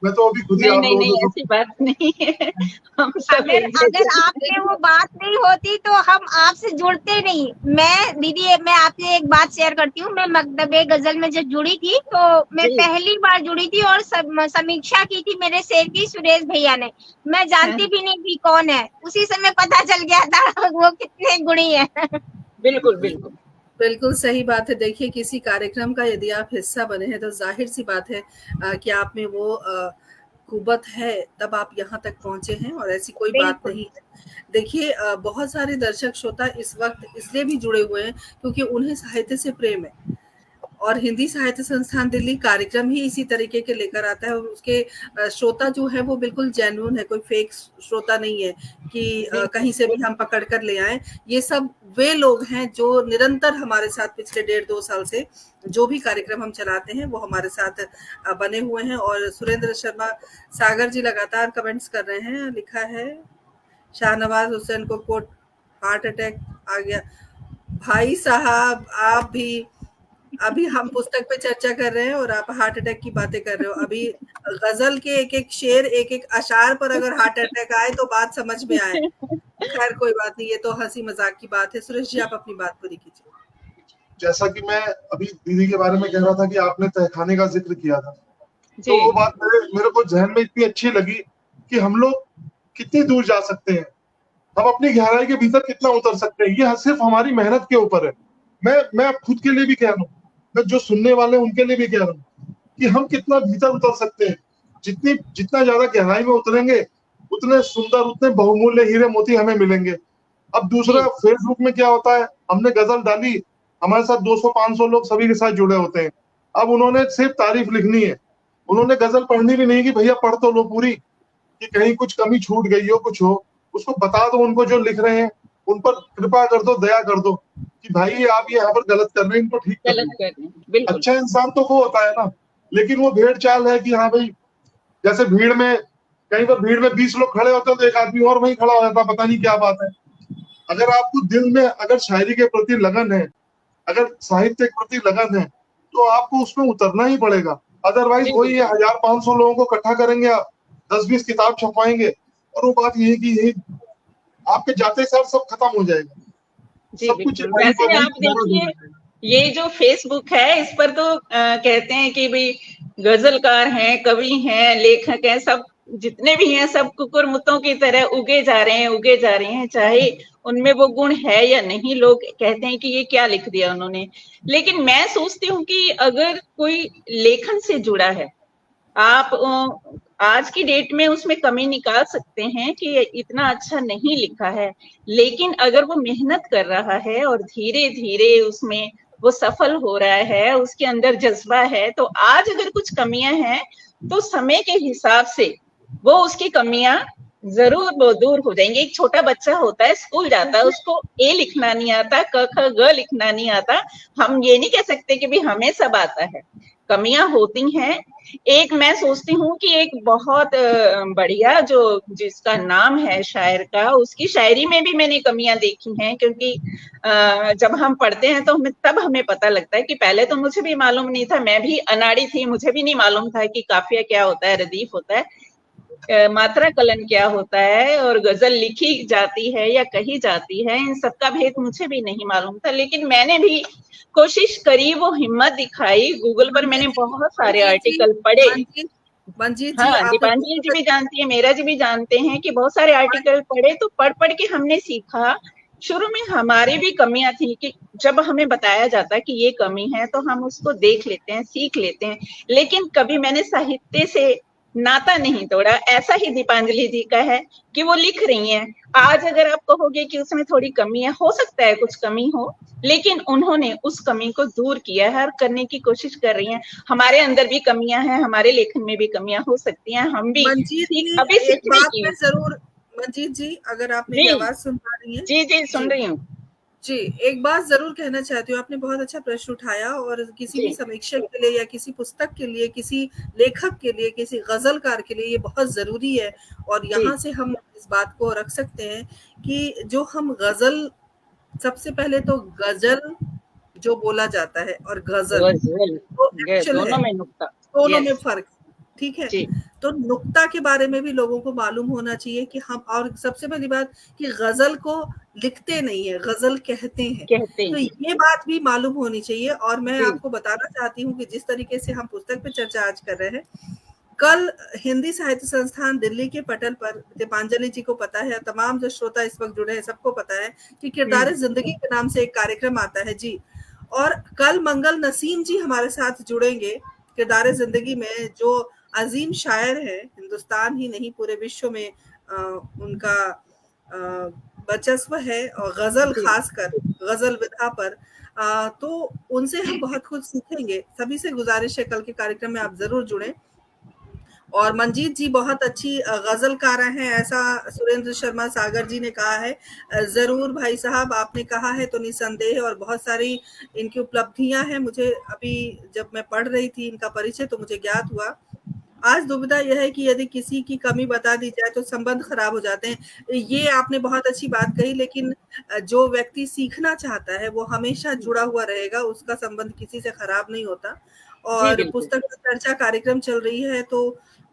मैं तो अभी खुद ही आप लोगों को, ऐसी बात नहीं है। हम सब अगर आपने वो बात नहीं होती तो हम आपसे जुड़ते नहीं। मैं दीदी, मैं आपसे एक बात शेयर करती हूँ। मैं मकतबे गजल में जब जुड़ी थी तो मैं पहली बार जुड़ी थी और समीक्षा की थी मेरे शेर की सुरेश भैया ने। मैं जानती भी नहीं थी कौन है, उसी समय पता चल गया था वो कितने गुणी है। बिल्कुल बिल्कुल बिल्कुल सही बात है। देखिए किसी कार्यक्रम का यदि आप हिस्सा बने हैं तो जाहिर सी बात है कि आप में वो कुवत है, तब आप यहाँ तक पहुंचे हैं, और ऐसी कोई बात नहीं है। देखिए बहुत सारे दर्शक श्रोता इस वक्त इसलिए भी जुड़े हुए हैं क्योंकि उन्हें साहित्य से प्रेम है, और हिंदी साहित्य संस्थान दिल्ली कार्यक्रम ही इसी तरीके के लेकर आता है। और उसके श्रोता जो है वो बिल्कुल जेन्युइन है, कोई फेक श्रोता नहीं है कि कहीं से भी हम पकड़ कर ले आए। ये सब वे लोग हैं जो निरंतर हमारे साथ पिछले 1.5-2 साल से जो भी कार्यक्रम हम चलाते हैं वो हमारे साथ बने हुए हैं। और सुरेंद्र शर्मा सागर जी लगातार कमेंट्स कर रहे हैं। लिखा है शाहनवाज हुसैन को कोट हार्ट अटैक आ गया। भाई साहब आप भी, अभी हम पुस्तक पे चर्चा कर रहे हैं और आप हार्ट अटैक की बातें कर रहे हो। अभी गजल के एक एक शेर, एक एक अशार पर अगर हार्ट अटैक आए तो बात समझ में आए। खैर कोई बात नहीं, ये तो हंसी मजाक की बात है। सुरेश जी आप अपनी बात पूरी कीजिए। जैसा कि मैं अभी दीदी के बारे में कह रहा था कि आपने तहखाने का जिक्र किया था, तो वो बात मेरे को जहन में इतनी अच्छी लगी कि हम लोग कितनी दूर जा सकते हैं, हम अपनी गहराई के भीतर कितना उतर सकते हैं। ये सिर्फ हमारी मेहनत के ऊपर है। मैं खुद के लिए भी कह रहा हूँ, मैं जो सुनने वाले उनके लिए भी कह रहा हूँ कि हम कितना भीतर उतर सकते हैं। जितना ज्यादा गहराई में उतरेंगे उतने सुंदर, उतने बहुमूल्य हीरे मोती हमें मिलेंगे। अब दूसरा, फेसबुक में क्या होता है, हमने गजल डाली, हमारे साथ 200-500 लोग सभी के साथ जुड़े होते हैं। अब उन्होंने सिर्फ तारीफ लिखनी है, उन्होंने गजल पढ़नी भी नहीं कि भैया पढ़ तो लो पूरी, कि कहीं कुछ कमी छूट गई हो, कुछ हो, उसको बता दो उनको जो लिख रहे हैं, उन पर कृपा कर दो, दया कर दो कि भाई आप ये यहाँ पर गलत कर रहे हैं, इनको ठीक कर दो। अच्छा इंसान तो वो होता है ना, लेकिन वो भेड़ चाल है कि हाँ भाई, जैसे भीड़ में, कहीं पर भीड़ में 20 लोग खड़े होते हैं तो एक आदमी और वहीं खड़ा हो जाता, पता नहीं क्या बात है। अगर आपको दिल में अगर शायरी के प्रति लगन है, अगर साहित्य के प्रति लगन है, तो आपको उसमें उतरना ही पड़ेगा। अदरवाइज वही 1000-500 लोगों को इकट्ठा करेंगे आप, 10-20 किताब छपवाएंगे, और वो बात यही कि यही आपके जाते साथ सब खत्म हो जाएगा। सब कुछ। वैसे आप देखिए, ये जो फेसबुक है इस पर तो कहते हैं कि भाई गजलकार हैं, कवि हैं, लेखक हैं, सब जितने भी हैं सब कुकुरमुत्तों की तरह उगे जा रहे हैं, चाहे उनमें वो गुण है या नहीं। लोग कहते हैं कि ये क्या लिख दिया उन्होंने, लेकिन मैं सोचती हूँ कि अगर कोई लेखन से जुड़ा है, आप आज की डेट में उसमें कमी निकाल सकते हैं कि इतना अच्छा नहीं लिखा है, लेकिन अगर वो मेहनत कर रहा है और धीरे धीरे उसमें वो सफल हो रहा है, उसके अंदर जज्बा है, तो आज अगर कुछ कमियां हैं तो समय के हिसाब से वो उसकी कमियां जरूर वो दूर हो जाएंगे। एक छोटा बच्चा होता है, स्कूल जाता है, उसको ए लिखना नहीं आता, क ख ग लिखना नहीं आता। हम ये नहीं कह सकते कि भी हमें सब आता है, कमियां होती हैं। एक मैं सोचती हूँ कि एक बहुत बढ़िया जो जिसका नाम है शायर का, उसकी शायरी में भी मैंने कमियां देखी हैं, क्योंकि जब हम पढ़ते हैं तो तब हमें पता लगता है कि पहले तो मुझे भी मालूम नहीं था, मैं भी अनाड़ी थी, मुझे भी नहीं मालूम था कि काफिया क्या होता है, रदीफ होता है, मात्रा कलन क्या होता है, और गजल लिखी जाती है या कही जाती है, इन सबका भेद मुझे भी नहीं मालूम था। लेकिन मैंने भी कोशिश करी, वो हिम्मत दिखाई। गूगल पर मैंने बहुत सारे आर्टिकल पढ़े। मंजीत जी, हाँ, आपने दीपांजलि जी भी जानती है, मेरा जी भी जानते हैं कि बहुत सारे आर्टिकल पढ़े, तो पढ़ पढ़ के हमने सीखा। शुरू में हमारी भी कमियां थी कि जब हमें बताया जाता है कि ये कमी है तो हम उसको देख लेते हैं, सीख लेते हैं, लेकिन कभी मैंने साहित्य से नाता नहीं तोड़ा। ऐसा ही दीपांजलि जी का है कि वो लिख रही हैं। आज अगर आप कहोगे कि उसमें थोड़ी कमी है, हो सकता है कुछ कमी हो, लेकिन उन्होंने उस कमी को दूर किया है और करने की कोशिश कर रही हैं। हमारे अंदर भी कमियां हैं, हमारे लेखन में भी कमियां हो सकती हैं, हम भी मंजीत जी अभी एक सीखने बात की। मैं जरूर, मंजीत जी अगर आप मेरी जी आवाज सुन पा रही हैं। जी जी, सुन जी रही हूँ। जी, एक बात जरूर कहना चाहती हूँ, आपने बहुत अच्छा प्रश्न उठाया, और किसी भी जी समीक्षक के लिए या किसी पुस्तक के लिए, किसी लेखक के लिए, किसी गजलकार के लिए ये बहुत जरूरी है। और जी यहाँ से हम इस बात को रख सकते हैं कि जो हम गजल, सबसे पहले तो गजल जो बोला जाता है और गजल गजल, वो एक्चुअल है, दोनों में नुक्ता। दोनों में यस। फर्क, ठीक है। जी तो नुक्ता के बारे में भी लोगों को मालूम होना चाहिए कि हम, और सबसे पहली बात कि गजल को लिखते नहीं है, गजल कहते हैं। कहते तो हैं। ये बात भी मालूम होनी चाहिए। और मैं जी आपको बताना चाहती हूँ कि जिस तरीके से हम पुस्तक पे चर्चा आज कर रहे हैं, कल हिंदी साहित्य संस्थान दिल्ली के पटल पर, दीपांजलि जी को पता है, तमाम जो श्रोता इस वक्त जुड़े हैं सबको पता है कि किरदार जिंदगी के नाम से एक कार्यक्रम आता है जी। और कल मंगल नसीम जी हमारे साथ जुड़ेंगे किरदार जिंदगी में, जो अजीम शायर है, हिंदुस्तान ही नहीं पूरे विश्व में उनका वर्चस्व है, और गजल जी खासकर गजल विधा पर। तो उनसे हम बहुत कुछ सीखेंगे। सभी से गुजारिश है कल के कार्यक्रम में आप जरूर जुड़ें। और मंजीत जी बहुत अच्छी गजलकार हैं, ऐसा सुरेंद्र शर्मा सागर जी ने कहा है। जरूर भाई साहब, आपने कहा है तो निसंदेह, और बहुत सारी इनकी उपलब्धियां हैं। मुझे अभी जब मैं पढ़ रही थी इनका परिचय तो मुझे ज्ञात हुआ। आज दुविधा यह है कि यदि किसी की कमी बता दी जाए तो संबंध खराब हो जाते हैं। ये आपने बहुत अच्छी बात कही, लेकिन जो व्यक्ति सीखना चाहता है वो हमेशा जुड़ा हुआ रहेगा, उसका संबंध किसी से खराब नहीं होता। जी और बिल्कुल। पुस्तक चर्चा कार्यक्रम चल रही है तो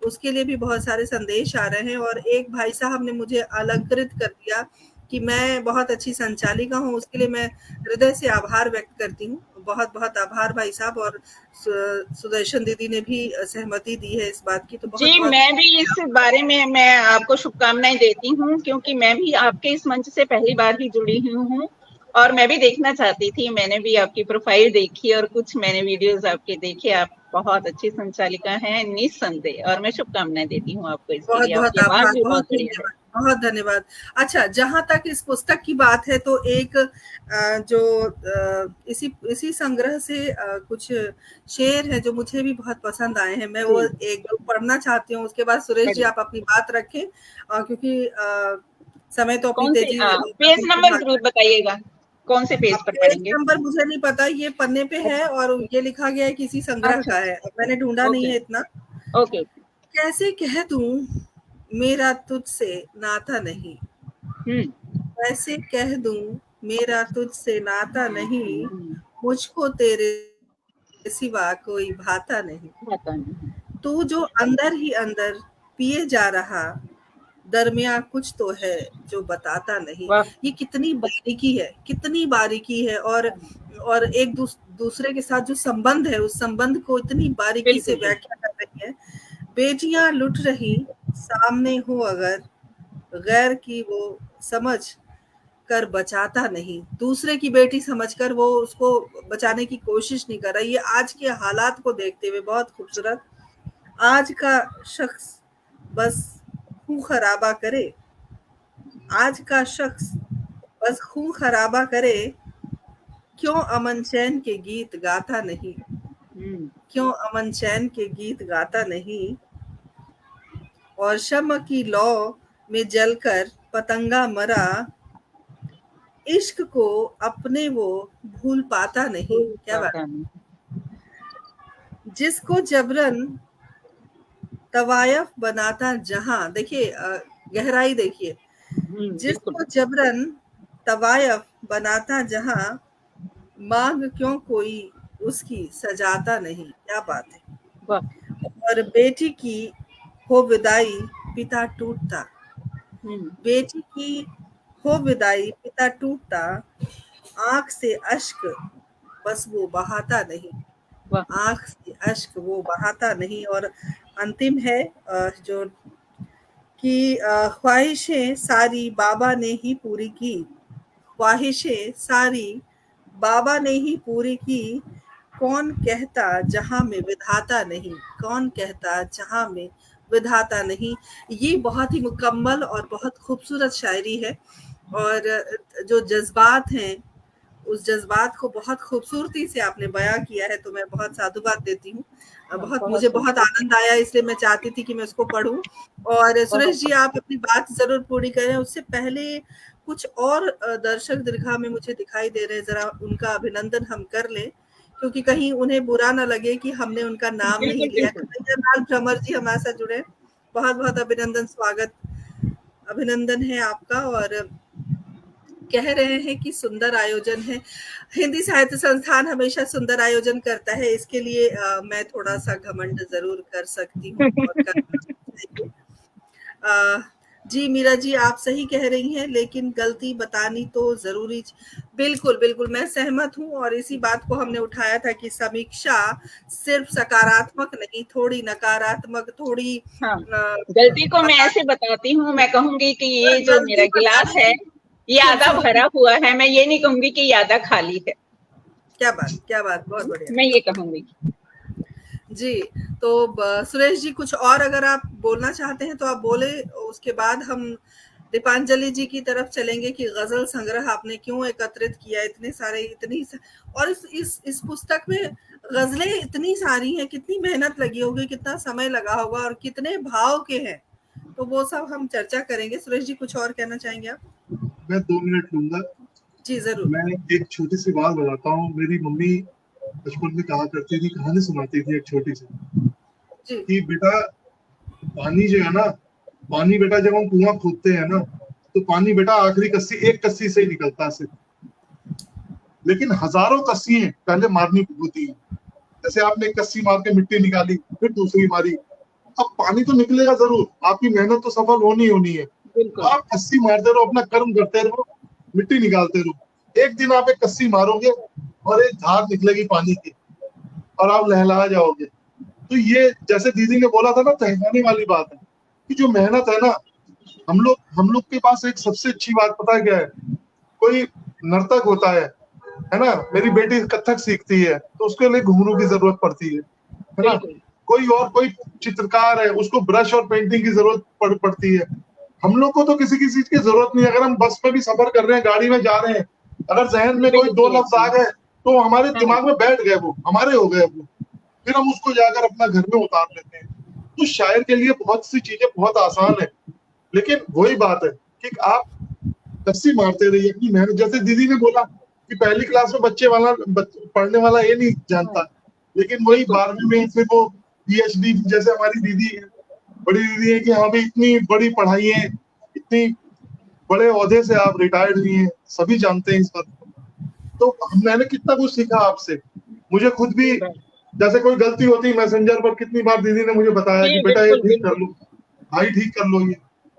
उसके लिए भी बहुत सारे संदेश आ रहे हैं। और एक भाई साहब ने मुझे अलंकृत कर दिया कि मैं बहुत अच्छी संचालिका हूँ, उसके लिए मैं हृदय से आभार व्यक्त करती हूँ। बहुत बहुत आभार भाई साहब। और सुदर्शन दीदी ने भी सहमति दी है इस बात की, तो बहुत जी, बहुत मैं भी इस बारे में मैं आपको शुभकामनाएं देती हूँ, क्योंकि मैं भी आपके इस मंच से पहली बार ही जुड़ी हुई हूँ, और मैं भी देखना चाहती थी। मैंने भी आपकी प्रोफाइल देखी और कुछ मैंने वीडियोस आपके देखे। आप बहुत अच्छी संचालिका हैं निस्संदेह, और मैं शुभकामनाएं देती हूँ आपको इसके बहुत लिए। बहुत आपकी आवाज आभार, भी बहुत बहुत बढ़िया है। धन्यवाद, बहुत धन्यवाद। अच्छा, जहां तक इस पुस्तक की बात है तो एक जो इसी इसी संग्रह से कुछ शेर है जो मुझे भी बहुत पसंद आए हैं, मैं वो जी एक दो पढ़ना चाहती हूँ। उसके बाद सुरेश जी बढ़िया। आप अपनी बात रखें, क्योंकि समय तो अपनी कौन से तेजी पेज नंबर जरूर बताइएगा, कौन से अब पेज पर पेज पढ़ेंगे? नंबर मुझे नहीं पता, ये पन्ने पे है और ये लिखा गया है किसी संग्रह अच्छा का है, अब मैंने ढूंढा नहीं ओके है इतना। ओके। कैसे कह दूं मेरा तुझसे नाता नहीं, कैसे कह दूं मेरा तुझसे नाता नहीं, मुझको तेरे सिवा कोई भाता नहीं। पता नहीं। तू जो अंदर ही अंदर पिए जा रहा, दरमिया कुछ तो है जो बताता नहीं। वाह। ये कितनी बारीकी है, कितनी बारीकी है। और एक दूसरे के साथ जो संबंध है, उस संबंध को इतनी बारीकी से बिल्कुल बिल्कुल। व्याख्या कर रही है। बेटियां लुट रही सामने हो अगर, गैर की वो समझ कर बचाता नहीं। दूसरे की बेटी समझकर वो उसको बचाने की कोशिश नहीं कर रहा। ये आज के हालात को देखते हुए बहुत खूबसूरत। आज का शख्स बस खून खराबा करे, आज का शख्स बस खून खराबा करे, क्यों अमन चैन के गीत गाता नहीं, क्यों अमन चैन के गीत गाता नहीं। और शम्म की लौ में जलकर पतंगा मरा, इश्क को अपने वो भूल पाता नहीं। क्या बात। जिसको जबरन तवायफ बनाता जहां, देखिए गहराई देखिए, जिसको जबरन तवायफ बनाता जहां, मांग क्यों कोई उसकी सजाता नहीं। क्या बात है। और बेटी की हो विदाई पिता टूटता, बेटी की हो विदाई पिता टूटता, आंख से अश्क बस वो बहाता नहीं, आंख से अश्क वो बहाता नहीं। और अंतिम है जो कि ख्वाहिशें सारी बाबा ने ही पूरी की, ख्वाहिशें सारी बाबा ने ही पूरी की, कौन कहता जहां में विधाता नहीं, कौन कहता जहां में विधाता नहीं। ये बहुत ही मुकम्मल और बहुत खूबसूरत शायरी है, और जो जज्बात हैं उस जज्बात को बहुत खूबसूरती से आपने बयां किया है, तो मैं बहुत साधुवाद देती हूँ। मुझे बहुत आनंद आया, इसलिए मैं चाहती थी कि मैं उसको पढूं। और सुरेश जी, आप अपनी बात जरूर पूरी करें। उससे पहले कुछ और दर्शक दीर्घा में मुझे दिखाई दे रहे हैं, जरा उनका अभिनंदन हम कर लें, क्योंकि कहीं उन्हें बुरा ना लगे कि हमने उनका नाम नहीं लिया। लाल भ्रमर जी हमारे साथ जुड़े, बहुत बहुत अभिनंदन, स्वागत, अभिनंदन है आपका। और कह रहे हैं कि सुंदर आयोजन है, हिंदी साहित्य संस्थान हमेशा सुंदर आयोजन करता है, इसके लिए मैं थोड़ा सा घमंड जरूर कर सकती हूँ। जी मीरा जी, आप सही कह रही हैं, लेकिन गलती बतानी तो जरूरी। बिल्कुल बिल्कुल, मैं सहमत हूँ। और इसी बात को हमने उठाया था कि समीक्षा सिर्फ सकारात्मक नहीं, थोड़ी नकारात्मक, थोड़ी गलती को मैं ऐसे बताती हूँ, मैं कहूंगी कि ये जो मेरा गिलास है ये आधा भरा हुआ है, मैं ये नहीं कहूंगी कि ये आधा खाली है। क्या बात, क्या बात, बहुत बढ़िया, मैं ये कहूंगी जी। तो सुरेश जी, कुछ और अगर आप बोलना चाहते हैं तो आप बोले, उसके बाद हम दीपांजलि जी की तरफ चलेंगे कि गजल संग्रह आपने क्यों एकत्रित किया, इतने सारे, और इस पुस्तक में गजलें इतनी सारी हैं, कितनी मेहनत लगी होगी, कितना समय लगा होगा, और कितने भाव के हैं, तो वो सब हम चर्चा करेंगे। सुरेश जी, कुछ और कहना चाहेंगे आप? मैं 2 मिनट लूंगा। जी जरूर। मैं एक छोटी सी बात बताता हूँ। मेरी मम्मी बचपन में कहा करती थी, कहानी सुनाती थी एक छोटी सी, कि बेटा पानी जो है ना, पानी बेटा जब हम कुआं खोदते हैं ना, तो पानी बेटा आखिरी कस्सी, एक कस्सी से ही निकलता है सिर्फ, लेकिन हजारों कस्सियां पहले मारनी होती है। जैसे आपने एक कस्सी मार के मिट्टी निकाली, फिर दूसरी मारी, अब पानी तो निकलेगा जरूर, आपकी मेहनत तो सफल होनी है। आप कस्सी मारते रहो, अपना कर्म करते रहो, मिट्टी निकालते रहो, एक दिन आप एक कस्सी मारोगे और एक धार निकलेगी पानी की, और आप लहला जाओगे। तो ये जैसे दीदी ने बोला था ना, तहखाने वाली बात है कि जो मेहनत है ना, हम लोग के पास एक सबसे अच्छी बात पता है क्या है? कोई नर्तक होता है ना, मेरी बेटी कथक सीखती है तो उसके लिए घुंघरू की जरूरत पड़ती है ना, कोई चित्रकार है, उसको ब्रश और पेंटिंग की जरूरत पड़ती है। हम लोग को तो किसी चीज की जरूरत नहीं है। अगर हम बस में भी सफर कर रहे हैं, गाड़ी में जा रहे हैं, अगर जहन में कोई 2 लफ्ज आ गए तो हमारे दिमाग में बैठ गए, वो हमारे हो गए, वो फिर हम उसको जाकर अपना घर में उतार लेते हैं। तो शायर के लिए बहुत सी चीजें बहुत आसान है, लेकिन वही बात है कि आप कस्सी मारते रहिए, अपनी मेहनत। जैसे दीदी ने बोला कि पहली क्लास में पढ़ने वाला ये नहीं जानता, लेकिन वही 12वीं में फिर वो PhD, जैसे हमारी दीदी है, बड़ी दीदी है, कि हमें इतनी बड़ी पढ़ाई है, इतनी बड़े ओहदे से आप रिटायर्ड हुई हैं, सभी जानते हैं इस बात को। तो मैंने कितना कुछ सीखा आपसे। मुझे खुद भी जैसे कोई गलती होती मैसेंजर पर, कितनी बार दीदी ने मुझे बताया कि बेटा ये ठीक कर लो, भाई ठीक कर लो, ये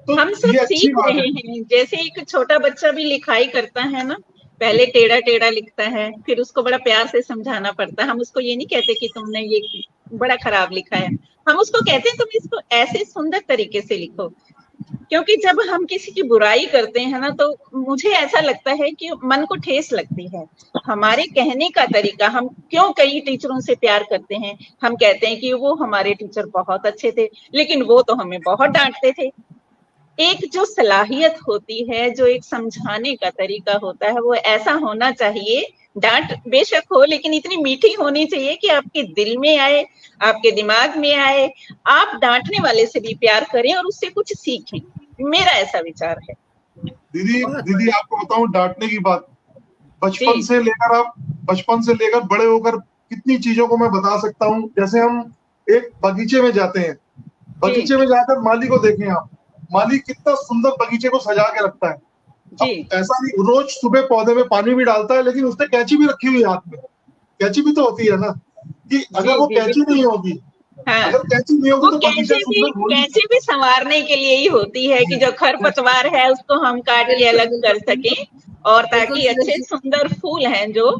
तो हम सब सीख रहे हैं। जैसे एक छोटा बच्चा भी लिखाई करता है ना, पहले टेढ़ा टेढ़ा लिखता है, फिर उसको बड़ा प्यार से समझाना पड़ता है। हम उसको ये नहीं कहते कि तुमने ये बड़ा खराब लिखा है, हम उसको कहते हैं तुम इसको ऐसे सुंदर तरीके से लिखो। क्योंकि जब हम किसी की बुराई करते हैं ना, तो मुझे ऐसा लगता है कि मन को ठेस लगती है। हमारे कहने का तरीका, हम क्यों कई टीचरों से प्यार करते हैं, हम कहते हैं कि वो हमारे टीचर बहुत अच्छे थे, लेकिन वो तो हमें बहुत डांटते थे। एक जो सलाहियत होती है, जो एक समझाने का तरीका होता है, वो ऐसा होना चाहिए। डांट बेशक हो, लेकिन इतनी मीठी होनी चाहिए कि आपके दिल में आए, आपके दिमाग में आए, आप डांटने वाले से भी प्यार करें और उससे कुछ सीखें। मेरा ऐसा विचार है। दीदी आपको बताऊं डांटने की बात, बचपन से लेकर बड़े होकर कितनी चीजों को मैं बता सकता हूँ। जैसे हम एक बगीचे में जाते हैं, बगीचे में जाकर माली को देखें आप, माली कितना सुंदर बगीचे को सजा के रखता है। अब ऐसा नहीं रोज सुबह पौधे में पानी भी डालता है, लेकिन उसने कैंची भी रखी हुई हाथ में। कैंची भी तो होती है ना, कि अगर वो कैंची नहीं होगी, अगर कैंची नहीं होगी तो कैंची भी संवारने के लिए ही होती है कि जो खरपतवार है उसको हम काट के अलग कर सकें, और ताकि अच्छे सुंदर फूल हैं जो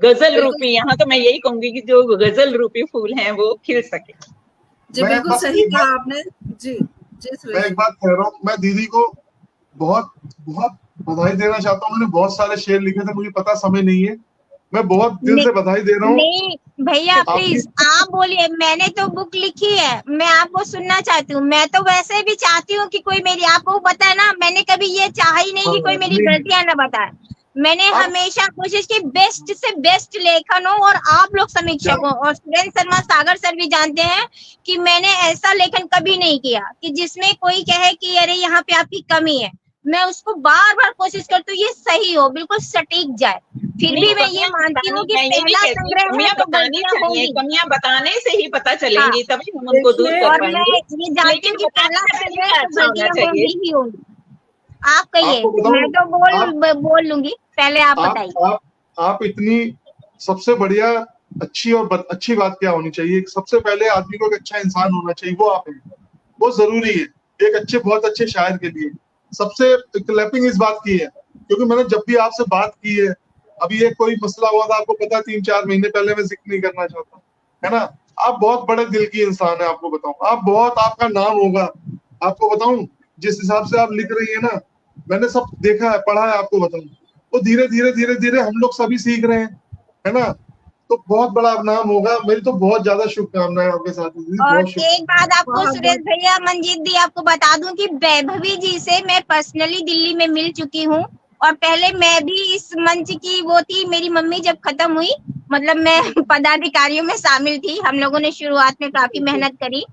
गजल रूपी, यहाँ तो मैं यही कहूंगी कि जो गजल रूपी फूल हैं वो खिल सके। जी बिल्कुल सही कहा आपने। जी मैं एक बात कह रहा हूँ, मैं दीदी को बहुत बहुत बधाई देना चाहता हूँ। मैंने बहुत सारे शेर लिखे थे, मुझे पता समय नहीं है, मैं बहुत दिल से बधाई दे रहा हूँ। नहीं भैया प्लीज आप बोलिए, मैंने तो बुक लिखी है, मैं आपको सुनना चाहती हूँ। मैं तो वैसे भी चाहती हूँ कि कोई मेरी, आपको पता है ना, मैंने कभी ये चाहा ही नहीं कि कोई मेरी गलतियां न बताए। मैंने हमेशा कोशिश की बेस्ट से बेस्ट लेखन हो, और आप लोग समीक्षक हो, और सुरेंद्र शर्मा सागर सर भी जानते हैं कि मैंने ऐसा लेखन कभी नहीं किया कि जिसमें कोई कहे कि अरे यहाँ पे आपकी कमी है। मैं उसको बार बार कोशिश करती हूँ ये सही हो, बिल्कुल सटीक जाए। फिर भी मैं ये मानती हूँ कि पहला संग्रह है तो गलतियां होंगी, कमियां बताने से ही पता चलेंगी, तभी हम उनको दूर कर पाएंगे। और मैं ये जानती हूँ कि पहला संग्रह तो गलतियां होंगी ही होंगी। आप कहिए, मैं तो बोल लूंगी, पहले आप बताइए। आप इतनी सबसे बढ़िया अच्छी अच्छी बात क्या होनी चाहिए, सबसे पहले आदमी को एक अच्छा इंसान होना चाहिए, वो आप हैं, वो जरूरी है एक बहुत अच्छे शायर के लिए। सबसे क्लैपिंग इस बात की है, क्योंकि मैंने जब भी आपसे बात की है, अभी ये कोई मसला हुआ था, आपको पता 3-4 महीने पहले, मैं जिक्र नहीं करना चाहता, है ना। आप बहुत बड़े दिल की इंसान है, आपको बताऊं, आपका नाम होगा। आपको बताऊं, जिस हिसाब से आप लिख रही है ना, मैंने सब देखा है, पढ़ा है, आपको बताऊं, वो धीरे धीरे हम लोग सभी सीख रहे हैं, है ना। तो बहुत बड़ा नाम होगा। मेरी तो बहुत ज्यादा शुभकामनाएं आपके साथ। और एक बात आपको सुरेश भैया, मंजीत दी, आपको बता दूं कि वैभवी जी से मैं पर्सनली दिल्ली में मिल चुकी हूँ, और पहले मैं भी इस मंच की वो थी। मेरी मम्मी जब खत्म हुई, मतलब मैं पदाधिकारियों में शामिल थी, हम लोगों ने शुरुआत में काफी मेहनत करी,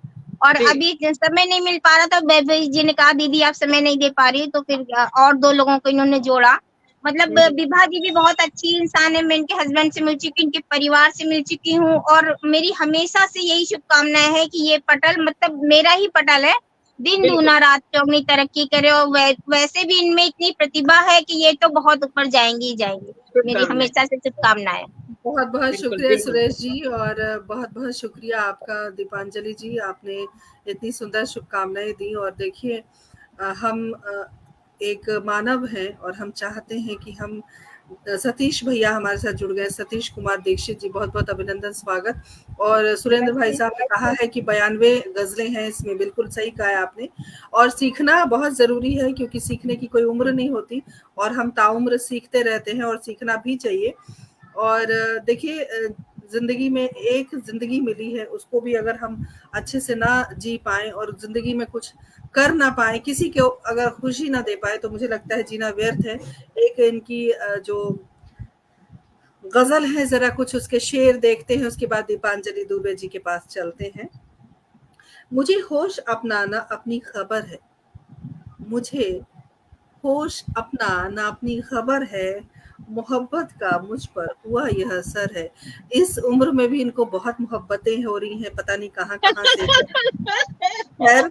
और अभी समय नहीं मिल पा रहा था। वैभवी जी ने कहा दीदी आप समय नहीं दे पा रही, तो फिर और 2 लोगों को इन्होंने जोड़ा। मतलब विभा जी भी बहुत अच्छी इंसान है, मैं इनके हस्बैंड से मिल चुकी, इनके परिवार से मिल चुकी हूँ, और मेरी हमेशा से यही शुभकामनाएं है कि ये पटल, मतलब मेरा ही पटल है, दिन दूना रात चौगनी तरक्की करे, और वैसे भी इनमें इतनी प्रतिभा है कि ये तो बहुत ऊपर जाएंगी ही जाएंगी। मेरी हमेशा से शुभकामनाएं। बहुत बहुत शुक्रिया सुरेश जी, और बहुत बहुत शुक्रिया आपका दीपांजलि जी, आपने इतनी सुंदर शुभकामनाएं दी। और देखिए, हम एक मानव हैं, और हम चाहते हैं कि हम, सतीश भैया हमारे साथ जुड़ गए, सतीश कुमार दीक्षित जी, बहुत बहुत अभिनंदन, स्वागत। और सुरेंद्र भाई साहब ने कहा है कि 92 गजलें हैं इसमें, बिल्कुल सही कहा है आपने। और सीखना बहुत जरूरी है, क्योंकि सीखने की कोई उम्र नहीं होती, और हम ताउम्र सीखते रहते हैं, और सीखना भी चाहिए। और देखिए, जिंदगी में एक जिंदगी मिली है, उसको भी अगर हम अच्छे से ना जी पाए, और जिंदगी में कुछ कर ना पाए, किसी को अगर खुशी ना दे पाए, तो मुझे लगता है जीना व्यर्थ है। एक इनकी जो गजल है, जरा कुछ उसके शेर देखते हैं, उसके बाद दीपांजलि दुबे जी के पास चलते हैं। मुझे होश अपनाना अपनी खबर है, मुझे होश अपनाना अपनी खबर है, मोहब्बत का मुझ पर हुआ यह असर है। इस उम्र में भी इनको बहुत मोहब्बतें हो रही हैं, पता नहीं कहाँ कहाँ से। खैर,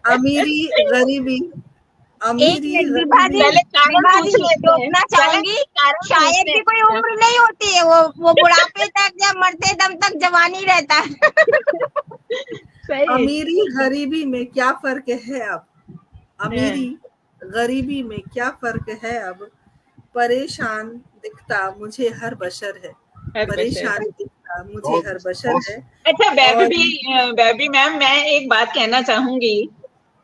अमीरी गरीबी, रोकना चाहूंगी, शायद भी कोई उम्र नहीं होती है, वो बुढ़ापे तक या मरते दम तक जवानी रहता है। अमीरी गरीबी में क्या फर्क है अब, अमीरी गरीबी में क्या फर्क है अब, परेशान दिखता मुझे हर बशर है, परेशान दिखता मुझे हर बशर है। अच्छा बेबी मैम, मैं एक बात कहना चाहूंगी,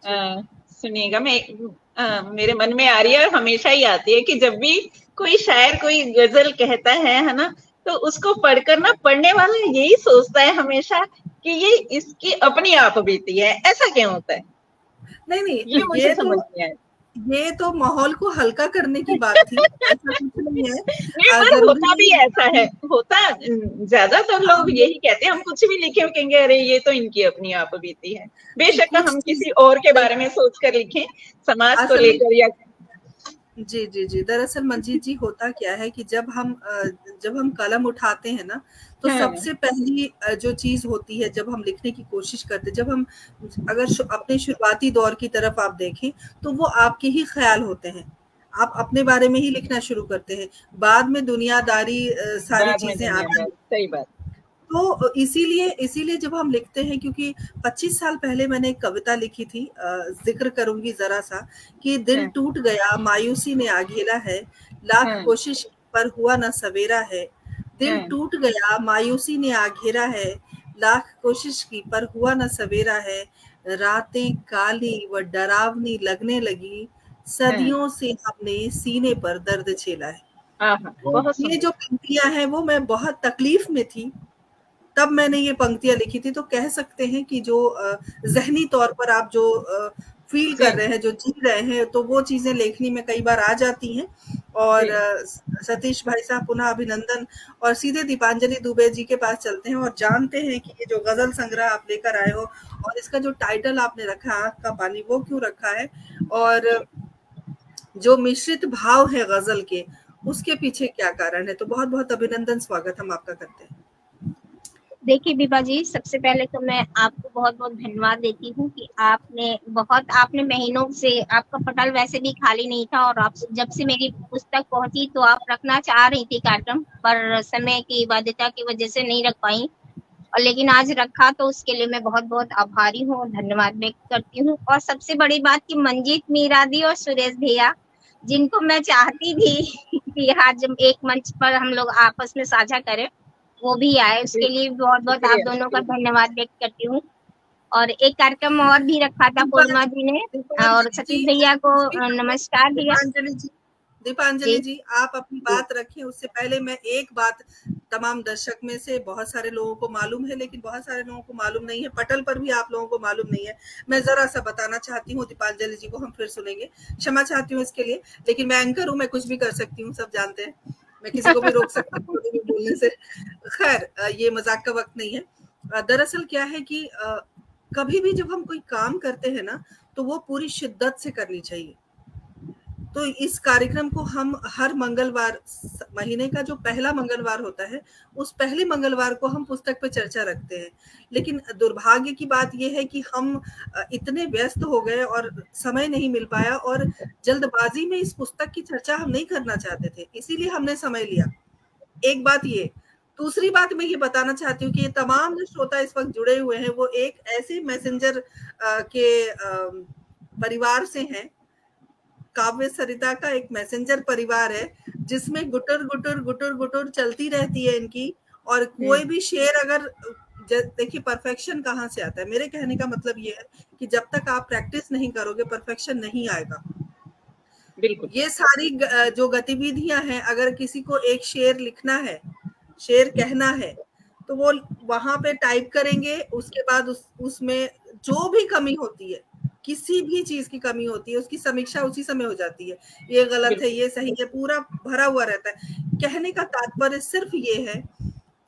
सुनिएगा। मेरे मन में आ रही है, और हमेशा ही आती है, कि जब भी कोई शायर कोई गजल कहता है ना, तो उसको पढ़कर ना, पढ़ने वाला यही सोचता है हमेशा कि ये इसकी अपनी आप बीती है। ऐसा क्यों होता है? नहीं, ये मुझे समझ नहीं आया। ये तो माहौल को हल्का करने की बात थी, ऐसा कुछ नहीं है। नहीं, पर होता भी ऐसा है, होता ज्यादातर लोग यही कहते हैं, हम कुछ भी लिखे हो कहेंगे अरे ये तो इनकी अपनी आप बीती है। बेशक हम किसी और के बारे में सोच कर लिखें, समाज को लेकर या जी जी जी। दरअसल मंजीत जी होता क्या है कि जब हम कलम उठाते हैं ना, तो सबसे पहली जो चीज होती है जब हम लिखने की कोशिश करते हैं, जब हम अगर अपने शुरुआती दौर की तरफ आप देखें तो वो आपके ही ख्याल होते हैं, आप अपने बारे में ही लिखना शुरू करते हैं, बाद में दुनियादारी सारी चीजें आती हैं। सही बात। तो इसीलिए जब हम लिखते हैं, क्योंकि 25 साल पहले मैंने एक कविता लिखी थी, जिक्र करूंगी जरा सा, कि दिल टूट गया मायूसी ने आ घेरा है, लाख कोशिश पर हुआ न सवेरा है। दिल टूट गया मायूसी ने आ घेरा है, लाख कोशिश की पर हुआ न सवेरा है। रातें काली व डरावनी लगने लगी, सदियों से हमने सीने पर दर्द झेला है। ये जो पंक्तियां हैं वो मैं बहुत तकलीफ में थी तब मैंने ये पंक्तियां लिखी थी। तो कह सकते हैं कि जो जहनी तौर पर आप जो फील कर रहे हैं, जो जी रहे हैं, तो वो चीजें लेखनी में कई बार आ जाती हैं। और सतीश भाई साहब पुनः अभिनंदन। और सीधे दीपांजलि दुबे जी के पास चलते हैं और जानते हैं कि ये जो गजल संग्रह आप लेकर आए हो और इसका जो टाइटल आपने रखा है आँख का पानी, वो क्यों रखा है, और जो मिश्रित भाव है गजल के, उसके पीछे क्या कारण है। तो बहुत बहुत अभिनंदन, स्वागत हम आपका करते हैं। देखिए विभा जी, सबसे पहले तो मैं आपको बहुत बहुत धन्यवाद देती हूँ कि आपने महीनों से, आपका पटल वैसे भी खाली नहीं था, और आप जब से मेरी पुस्तक पहुंची तो आप रखना चाह रही थी कार्यक्रम, पर समय की बाध्यता की वजह से नहीं रख पाई, और लेकिन आज रखा, तो उसके लिए मैं बहुत बहुत आभारी हूँ और धन्यवाद व्यक्त करती हूँ। और सबसे बड़ी बात कि मंजीत मीरादी और सुरेश भैया, जिनको मैं चाहती थी कि आज एक मंच पर हम लोग आपस में साझा करें, वो भी आए, उसके लिए बहुत बहुत आप दोनों का धन्यवाद व्यक्त करती हूँ। और एक कार्यक्रम और भी रखा था पूर्णिमा जी ने, और सतीश भैया को नमस्कार भैया। दीपांजलि जी, आप अपनी बात रखें, उससे पहले मैं एक बात तमाम दर्शक में से बहुत सारे लोगों को मालूम है, लेकिन बहुत सारे लोगों को मालूम नहीं है, पटल पर भी आप लोगों को मालूम नहीं है, मैं जरा सा बताना चाहती हूँ दीपांजलि जी को, हम फिर सुनेंगे, क्षमा चाहती हूँ इसके लिए, लेकिन मैं एंकर हूँ, मैं कुछ भी कर सकती हूँ, सब जानते हैं, मैं किसी को भी रोक सकती हूँ बोलने से। खैर, ये मजाक का वक्त नहीं है। दरअसल क्या है कि कभी भी जब हम कोई काम करते हैं ना, तो वो पूरी शिद्दत से करनी चाहिए। तो इस कार्यक्रम को हम हर मंगलवार, महीने का जो पहला मंगलवार होता है, उस पहले मंगलवार को हम पुस्तक पर चर्चा रखते हैं। लेकिन दुर्भाग्य की बात यह है कि हम इतने व्यस्त हो गए और समय नहीं मिल पाया, और जल्दबाजी में इस पुस्तक की चर्चा हम नहीं करना चाहते थे, इसीलिए हमने समय लिया। एक बात ये। दूसरी बात मैं ये बताना चाहती हूँ कि ये तमाम जो श्रोता इस वक्त जुड़े हुए हैं, वो एक ऐसे मैसेंजर के परिवार से हैं। काव्य सरिता का एक मैसेंजर परिवार है, जिसमें गुटर गुटर गुटर गुटर चलती रहती है इनकी, और कोई भी शेर अगर, देखिए परफेक्शन कहाँ से आता है, मेरे कहने का मतलब ये है कि जब तक आप प्रैक्टिस नहीं करोगे परफेक्शन नहीं आएगा। बिल्कुल। ये सारी जो गतिविधियां हैं, अगर किसी को एक शेर लिखना है, शेर कहना है, तो वो वहां पे टाइप करेंगे, उसके बाद उसमें जो भी कमी होती है, किसी भी चीज की कमी होती है, उसकी समीक्षा उसी समय हो जाती है, ये गलत है, ये सही है, पूरा भरा हुआ रहता है। कहने का तात्पर्य सिर्फ ये है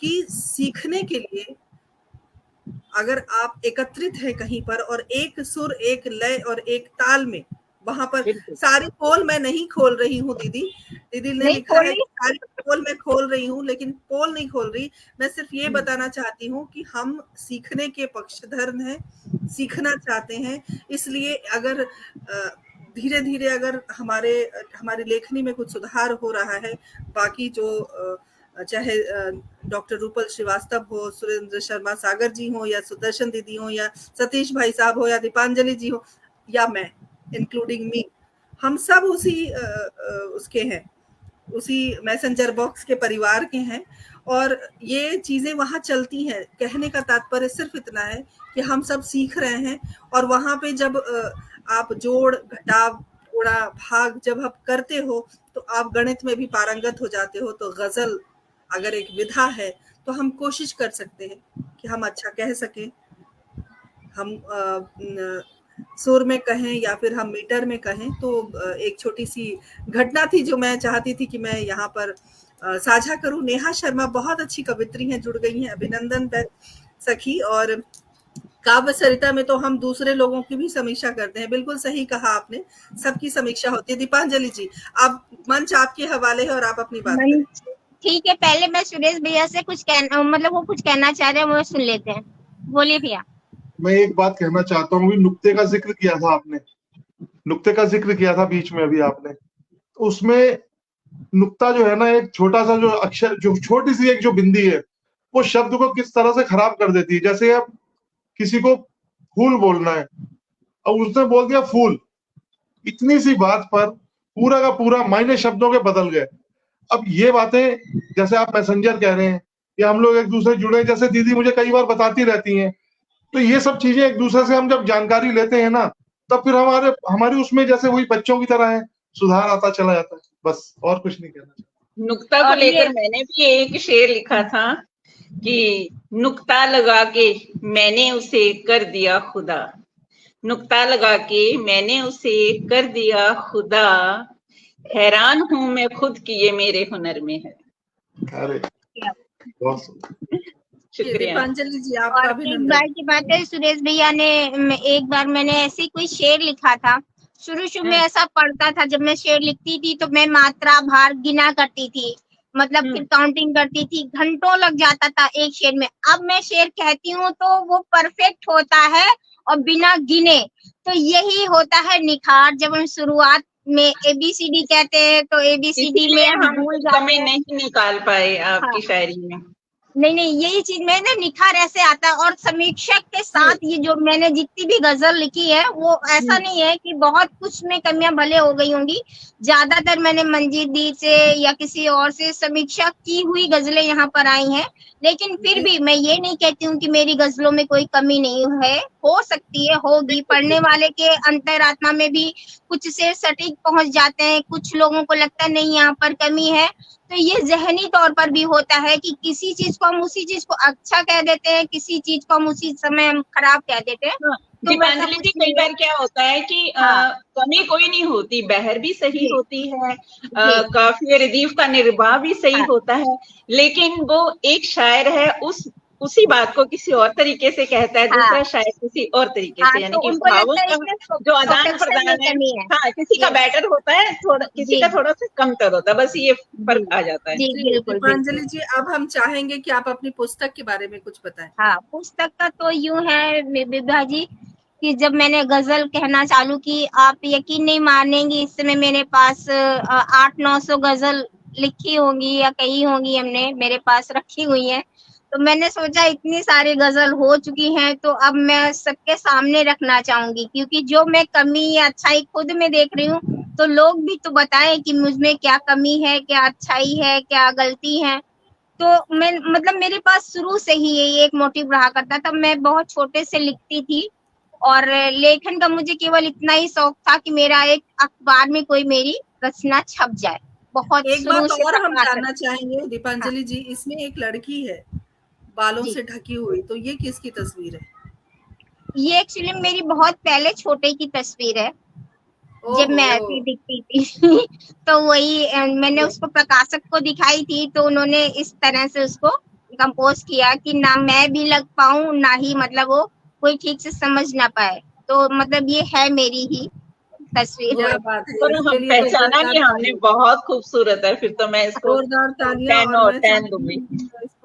कि सीखने के लिए अगर आप एकत्रित हैं कहीं पर, और एक सुर, एक लय और एक ताल में, वहां पर सारी पोल मैं नहीं खोल रही हूँ, दीदी ने लिखा है सारी पोल मैं खोल रही हूँ, लेकिन पोल नहीं खोल रही, मैं सिर्फ ये बताना चाहती हूँ कि हम सीखने के पक्षधर हैं, सीखना चाहते हैं। इसलिए अगर धीरे धीरे अगर हमारी लेखनी में कुछ सुधार हो रहा है, बाकी जो चाहे डॉक्टर रूपल श्रीवास्तव हो, सुरेंद्र शर्मा सागर जी हो, या सुदर्शन दीदी हो, या सतीश भाई साहब हो, या दीपांजलि जी हो, या मैं, इंक्लूडिंग मी, हम सब उसके हैं, उसी मैसेंजर बॉक्स के परिवार के हैं, और ये चीजें वहां चलती हैं। कहने का तात्पर्य सिर्फ इतना है कि हम सब सीख रहे हैं, और वहां पे जब आप जोड़, घटाव, गुणा, भाग जब आप करते हो, तो आप गणित में भी पारंगत हो जाते हो। तो गजल अगर एक विधा है, तो हम कोशिश कर सकते हैं कि हम अच्छा कह सकें, हम सुर में कहें या फिर हम मीटर में कहें, तो एक छोटी सी घटना थी जो मैं चाहती थी कि मैं यहाँ पर साझा करूं। नेहा शर्मा बहुत अच्छी कवित्री हैं, जुड़ गई हैं, अभिनंदन सखी। और काव्य सरिता में तो हम दूसरे लोगों की भी समीक्षा करते हैं, बिल्कुल सही कहा आपने, सबकी समीक्षा होती है। दीपांजलि जी, आप मंच आपके हवाले है और आप अपनी बात करें। ठीक है, पहले मैं सुरेश भैया से कुछ मतलब वो कुछ कहना चाह रहे हैं, वो सुन लेते हैं। बोलिए भैया। मैं एक बात कहना चाहता हूँ, नुक्ते का जिक्र किया था आपने, नुक्ते का जिक्र किया था बीच में अभी आपने, तो उसमें नुक्ता जो है ना, एक छोटा सा जो अक्षर, जो छोटी सी एक जो बिंदी है, वो शब्द को किस तरह से खराब कर देती है। जैसे अब किसी को फूल बोलना है और उसने बोल दिया फूल, इतनी सी बात पर पूरा का पूरा मायने शब्दों के बदल गए। अब ये बातें, जैसे आप मैसेंजर कह रहे हैं या हम लोग एक दूसरे जुड़े, जैसे दीदी मुझे कई बार बताती रहती हैं, तो ये सब चीजें एक दूसरे से हम जब जानकारी लेते हैं ना, तब फिर हमारी उसमें जैसे वही बच्चों की तरह है, सुधार आता चला जाता है। बस, और कुछ नहीं कहना चाहता। नुक्ता को लेकर मैंने भी एक शेर लिखा था कि नुक्ता लगा के मैंने उसे कर दिया खुदा, नुक्ता लगा के मैंने उसे कर दिया खुदा, हैरान हूं मैं खुद कि ये मेरे हुनर में है। अरे बहुत शुक्रिया। दीपांजलि जी, आपका भी एक बार की बात है, सुरेश भैया ने एक बार मैंने ऐसे कोई शेर लिखा था। शुरू में ऐसा पढ़ता था, जब मैं शेर लिखती थी तो मैं मात्रा भार गिना करती थी, मतलब फिर काउंटिंग करती थी, घंटों लग जाता था एक शेर में। अब मैं शेर कहती हूँ तो वो परफेक्ट होता है और बिना गिने। तो यही होता है निखार। जब हम शुरुआत में ABCD कहते हैं तो ABCD में हम भूल जाते हैं, नहीं निकाल पाए आपकी शायरी में। नहीं, यही चीज में ना निखार ऐसे आता है। और समीक्षक के साथ ये जो मैंने जितनी भी गजल लिखी है, वो ऐसा नहीं है कि बहुत कुछ में कमियां भले हो गई होंगी, ज्यादातर मैंने मंजीत दी से या किसी और से समीक्षा की हुई गजलें यहाँ पर आई हैं। लेकिन फिर भी मैं ये नहीं कहती हूँ कि मेरी गजलों में कोई कमी नहीं है, हो सकती है, होगी। पढ़ने वाले के अंतरात्मा में भी कुछ से सटीक पहुंच जाते हैं, कुछ लोगों को लगता है नहीं यहाँ पर कमी है। तो ये जहनी तौर पर भी होता है कि किसी चीज को हम उसी चीज को अच्छा कह देते हैं, किसी चीज को हम उसी समय हम खराब कह देते हैं। तो दीपांजलि जी, कई बार क्या होता है कि कमी कोई नहीं होती, बहर भी सही होती है, काफी रदीफ का निर्वाह भी सही होता है, लेकिन वो एक शायर है उसी बात को किसी और तरीके से कहता है, दूसरा शायर किसी और तरीके से, यानी कि भावों का जो आदान प्रदान है, हाँ, किसी का बेटर होता है, थोड़ा किसी का थोड़ा सा कमतर होता है, बस ये फर्क आ जाता है। दीपांजलि जी, अब हम चाहेंगे कि आप अपनी पुस्तक के बारे में कुछ बताएं। हाँ, पुस्तक का तो यूं है विभा जी कि जब मैंने गजल कहना चालू की, आप यकीन नहीं मानेंगी, इस समय मेरे पास 800-900 गजल लिखी होंगी या कही होंगी, हमने मेरे पास रखी हुई है। तो मैंने सोचा इतनी सारी गजल हो चुकी हैं तो अब मैं सबके सामने रखना चाहूंगी, क्योंकि जो मैं कमी या अच्छाई खुद में देख रही हूँ, तो लोग भी तो बताएं कि मुझ में क्या कमी है, क्या अच्छाई है, क्या गलती है। तो मैं मतलब मेरे पास शुरू से ही ये एक मोटिव रहा करता था। मैं बहुत छोटे से लिखती थी और लेखन का मुझे केवल इतना ही शौक था कि मेरा एक अखबार में कोई मेरी रचना छप जाए। बहुत एक बात और हम जानना चाहेंगे दीपांजलि जी, इसमें एक लड़की है बालों से ढकी हुई, तो ये किसकी तस्वीर है? ये एक्चुअली मेरी बहुत पहले छोटे की तस्वीर है, जब मैं ऐसी दिखती थी। तो वही मैंने उसको प्रकाशक को दिखाई थी, तो उन्होंने इस तरह से उसको कंपोज किया कि ना मैं भी लग पाऊं, ना ही मतलब वो कोई ठीक से समझ ना पाए। तो मतलब ये है मेरी ही तस्वीर। हम पहचाना कि हमने बहुत खूबसूरत है, फिर तो मैं इसको 10 दूंगी।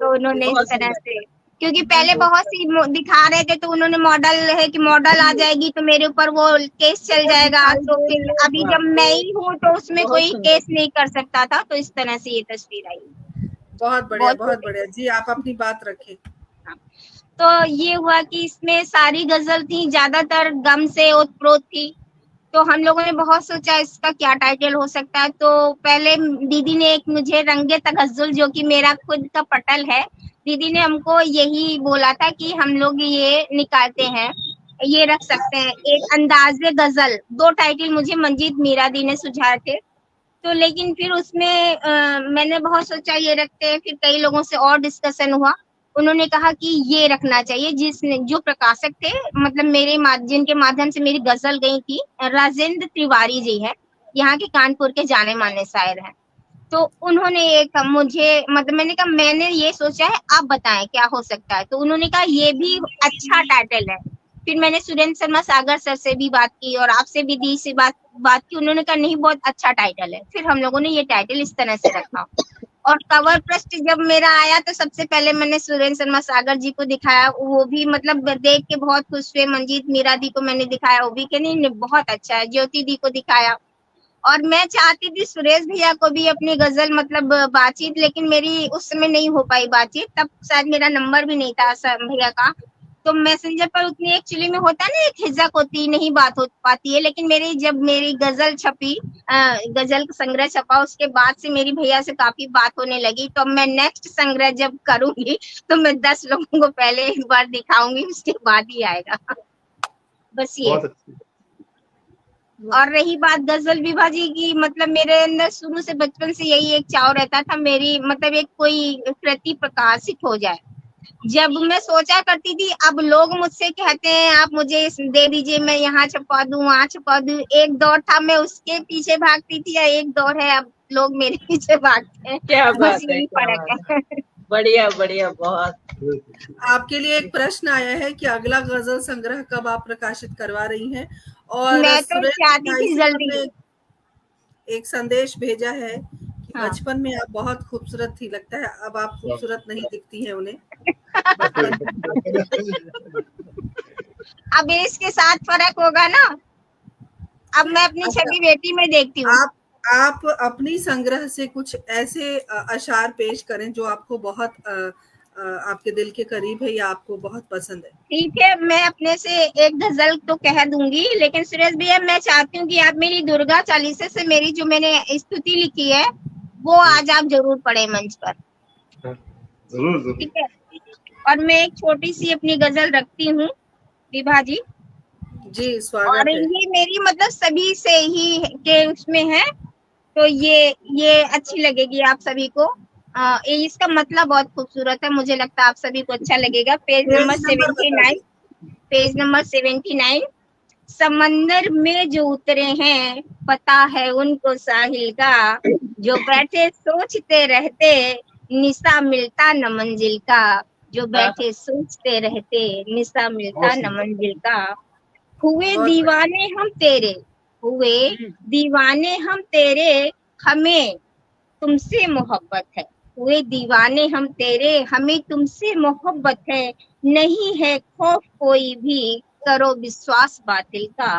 तो उन्होंने इस तरह से, क्योंकि पहले बहुत सी दिखा रहे थे, तो उन्होंने मॉडल है कि मॉडल आ जाएगी तो मेरे ऊपर वो केस चल जाएगा, तो फिर अभी जब मैं ही हूँ तो उसमें कोई केस नहीं कर सकता था, तो इस तरह से ये तस्वीर आई। बहुत बढ़िया, बहुत बढ़िया जी, आप अपनी बात रखें। तो ये हुआ कि इसमें सारी गजल थी, ज्यादातर गम से ओतप्रोत थी। तो हम लोगों ने बहुत सोचा इसका क्या टाइटल हो सकता है। तो पहले दीदी ने एक मुझे रंगे तगज्जुल, जो कि मेरा खुद का पटल है, दीदी ने हमको यही बोला था कि हम लोग ये निकालते हैं, ये रख सकते हैं, एक अंदाज़े गजल। 2 टाइटल मुझे मंजीत मीरा दी ने सुझाए थे। तो लेकिन फिर उसमें मैंने बहुत सोचा ये रखते हैं, फिर कई लोगों से और डिस्कशन हुआ उन्होंने कहा कि ये रखना चाहिए, जिसने जो प्रकाशक थे मतलब जिनके माध्यम से मेरी गजल गई थी, राजेंद्र तिवारी जी है, यहाँ के कानपुर के जाने माने शायर हैं। तो उन्होंने एक मुझे मतलब मैंने कहा मैंने ये सोचा है, आप बताएं क्या हो सकता है। तो उन्होंने कहा ये भी अच्छा टाइटल है। फिर मैंने सुरेंद्र शर्मा सागर सर से भी बात की और आपसे भी दी से बात की। उन्होंने कहा नहीं बहुत अच्छा टाइटल है। फिर हम लोगों ने ये टाइटल इस तरह से रखा। और कवर पृष्ठ जब मेरा आया तो सबसे पहले मैंने सुरेंद्र शर्मा सागर जी को दिखाया, वो भी मतलब देख के बहुत खुश हुए। मंजीत मीरा दी को मैंने दिखाया, वो भी कि नहीं बहुत अच्छा है। ज्योति दी को दिखाया। और मैं चाहती थी सुरेश भैया को भी अपनी गजल मतलब बातचीत, लेकिन मेरी उस समय नहीं हो पाई बातचीत, तब शायद मेरा नंबर भी नहीं था भैया का। तो मैसेंजर पर उतनी एक्चुअली में होता है ना, एक हिजक होती नहीं बात हो पाती है। लेकिन जब मेरी गजल छपी, गजल संग्रह छपा, उसके बाद से मेरी भैया से काफी बात होने लगी। तो मैं नेक्स्ट संग्रह जब करूंगी तो मैं 10 लोगों को पहले एक बार दिखाऊंगी, उसके बाद ही आएगा। बस ये। और रही बात गजल विभा जी की, मतलब मेरे अंदर शुरू से बचपन से यही एक चाव रहता था, मेरी मतलब एक कोई कृति प्रकाशित हो जाए। जब मैं सोचा करती थी, अब लोग मुझसे कहते हैं आप मुझे दे दीजिए, मैं यहाँ छपवा दूं वहाँ छपवा दूं। एक दौर था मैं उसके पीछे भागती थी, या एक दौर है अब लोग मेरे पीछे भागते हैं। क्या बस बात है, यही क्या फर्क बात है। है। बढ़िया बढ़िया, बहुत। आपके लिए एक प्रश्न आया है कि अगला गजल संग्रह कब आप प्रकाशित करवा रही हैं? और मैं तो सुरेश चाहती भाई थी साहब जल्दी। ने एक संदेश भेजा है कि हाँ। बचपन में आप बहुत खूबसूरत थी, लगता है अब आप खूबसूरत नहीं दिखती हैं उन्हें। अब इसके साथ फर्क होगा ना, अब मैं अपनी अच्छा, छवि बेटी में देखती हूँ। आप अपनी संग्रह से कुछ ऐसे अशार पेश करें जो आपको बहुत आपके दिल के करीब है या आपको बहुत पसंद है। ठीक है, मैं अपने से एक गजल तो कह दूंगी, लेकिन सुरेश भैया मैं चाहती हूँ कि आप मेरी दुर्गा चालीसा से मेरी जो मैंने स्तुति लिखी है वो आज आप जरूर पढ़े मंच पर। जरूर जरूर। ठीक है। और मैं एक छोटी सी अपनी गजल रखती हूँ विभा जी। जी स्वागत और है। ये मेरी मतलब सभी से ही के उसमें है, तो ये अच्छी लगेगी आप सभी को। इसका मतलब बहुत खूबसूरत है, मुझे लगता है आप सभी को अच्छा लगेगा। Page number 79, page number 79। समंदर में जो उतरे हैं पता है उनको साहिल का, जो बैठे सोचते रहते निशा मिलता न मंजिल का, जो बैठे सोचते रहते निशा मिलता न मंजिल का। हुए दीवाने हम तेरे, हुए दीवाने हम तेरे, हमें तुमसे मोहब्बत है। हुए दीवाने हम तेरे, हमें तुमसे मोहब्बत है। नहीं है खौफ कोई भी, करो विश्वास बातिल का,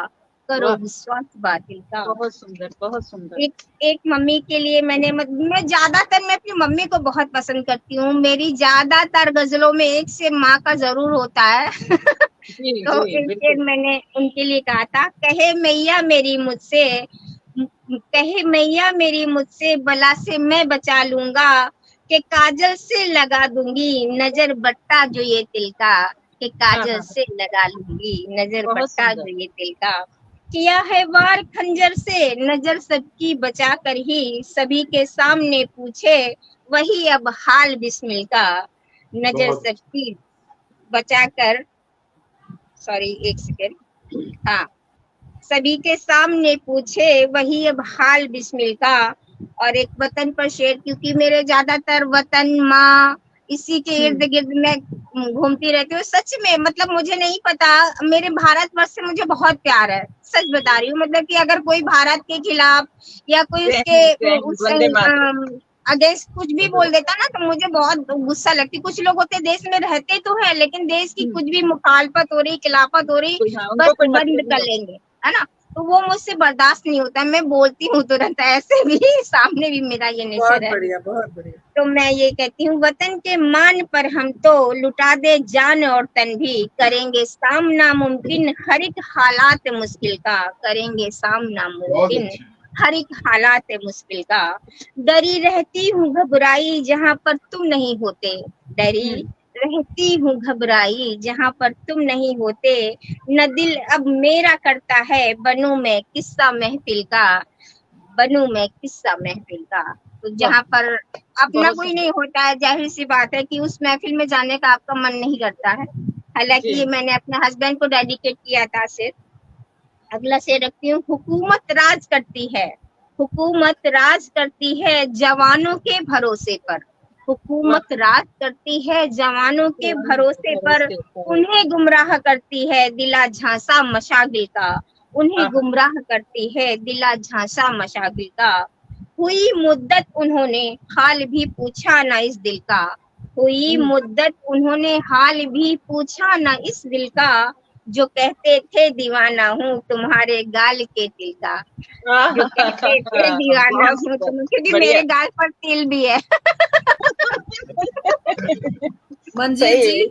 करो विश्वास बातिल का। बहुत सुंदर, बहुत सुंदर। एक मम्मी के लिए मैं ज्यादातर मैं अपनी मम्मी को बहुत पसंद करती हूँ। मेरी ज्यादातर गजलों में एक से माँ का जरूर होता है। जी, तो जी, इसलिए मैंने उनके लिए कहा था, कहे मैया मेरी मुझसे, कहे मैया मेरी मुझसे, बला से मैं बचा लूंगा, के काजल से लगा दूंगी नजर बट्टा जो ये तिल का, के काजल से लगा लूंगी नजर बट्टा जो ये तिल का। किया है वार खंजर से नजर सबकी बचा कर ही, सभी के सामने पूछे वही अब हाल बिस्मिल का, नजर सबकी बचा कर, सॉरी एक सेकेंड, हाँ, सभी के सामने पूछे वही अब हाल बिस्मिल का। और एक वतन पर शेर, क्योंकि मेरे ज्यादातर वतन माँ इसी के इर्द गिर्द में घूमती रहती हूँ। सच में मतलब मुझे नहीं पता, मेरे भारतवर्ष से मुझे बहुत प्यार है, सच बता रही हूँ। मतलब कि अगर कोई भारत के खिलाफ या कोई उसके अगेंस्ट कुछ भी बोल देता ना तो मुझे बहुत गुस्सा लगती। कुछ लोग होते देश में रहते तो है, लेकिन देश की कुछ भी मुखालफत हो रही, खिलाफत हो रही, बस बंद कर लेंगे, है ना। तो वो मुझसे बर्दाश्त नहीं होता, मैं बोलती हूँ तुरंत, ऐसे भी सामने भी मेरा ये नेचर है। बढ़िया, बहुत बढ़िया। तो मैं ये कहती हूँ, वतन के मान पर हम तो लुटा दे जान और तन भी, करेंगे सामना मुमकिन हर एक हालात मुश्किल का, करेंगे सामना मुमकिन हर एक हालात मुश्किल का। डरी रहती हूँ घबराई जहाँ पर तुम नहीं होते, डरी रहती हूँ घबराई जहाँ पर तुम नहीं होते, न दिल अब मेरा करता है बनूं मैं किस्सा महफिल का, बनूं मैं किस्सा महफिल का। तो जहाँ पर अपना कोई नहीं होता है, जाहिर सी बात है कि उस महफिल में जाने का आपका मन नहीं करता है। हालांकि ये मैंने अपने हस्बैंड को डेडिकेट किया था शेर। अगला शेर रखती हूँ। हुकूमत राज करती है, हुकूमत राज करती है जवानों के भरोसे पर। हुकूमत राज करती है जवानों के भरोसे पर, उन्हें गुमराह करती है दिला झांसा मशागिल का। उन्हें गुमराह करती है दिला झांसा मशागिल का। हुई मुद्दत उन्होंने हाल भी पूछा ना इस दिल का। हुई मुद्दत उन्होंने हाल भी पूछा ना इस दिल का। जो कहते थे दीवाना हूँ तुम्हारे गाल के तिल का। जो कहते थे दीवाना हूँ तुम, क्योंकि मेरे गाल पर तिल भी है। मंजीत जी,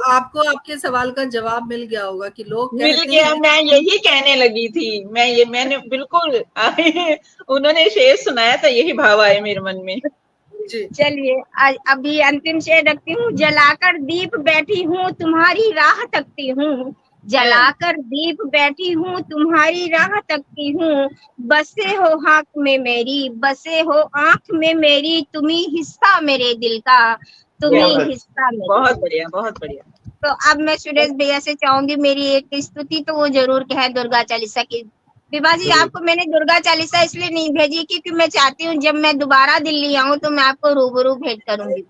आपको आपके सवाल का जवाब मिल गया होगा कि लोग मिल गया। मैं यही कहने लगी थी, मैंने बिल्कुल उन्होंने शेर सुनाया था, यही भाव आए मेरे मन में। चलिए अभी अंतिम शेर रखती हूँ। जलाकर दीप बैठी हूँ तुम्हारी राह तकती हूँ। जलाकर दीप बैठी हूँ तुम्हारी राह तकती हूँ। बसे हो आँख में मेरी, बसे हो आँख में मेरी, तुम्ही हिस्सा मेरे दिल का, तुम्ही हिस्सा मेरे। बहुत बढ़िया, बहुत बढ़िया। तो अब मैं सुरेश भैया से चाहूंगी मेरी एक स्तुति तो वो जरूर कहे दुर्गा चालीसा की। विभा जी, आपको मैंने दुर्गा चालीसा इसलिए नहीं भेजी क्योंकि मैं चाहती हूँ जब मैं दोबारा दिल्ली आऊँ तो मैं आपको रूबरू भेंट करूंगी।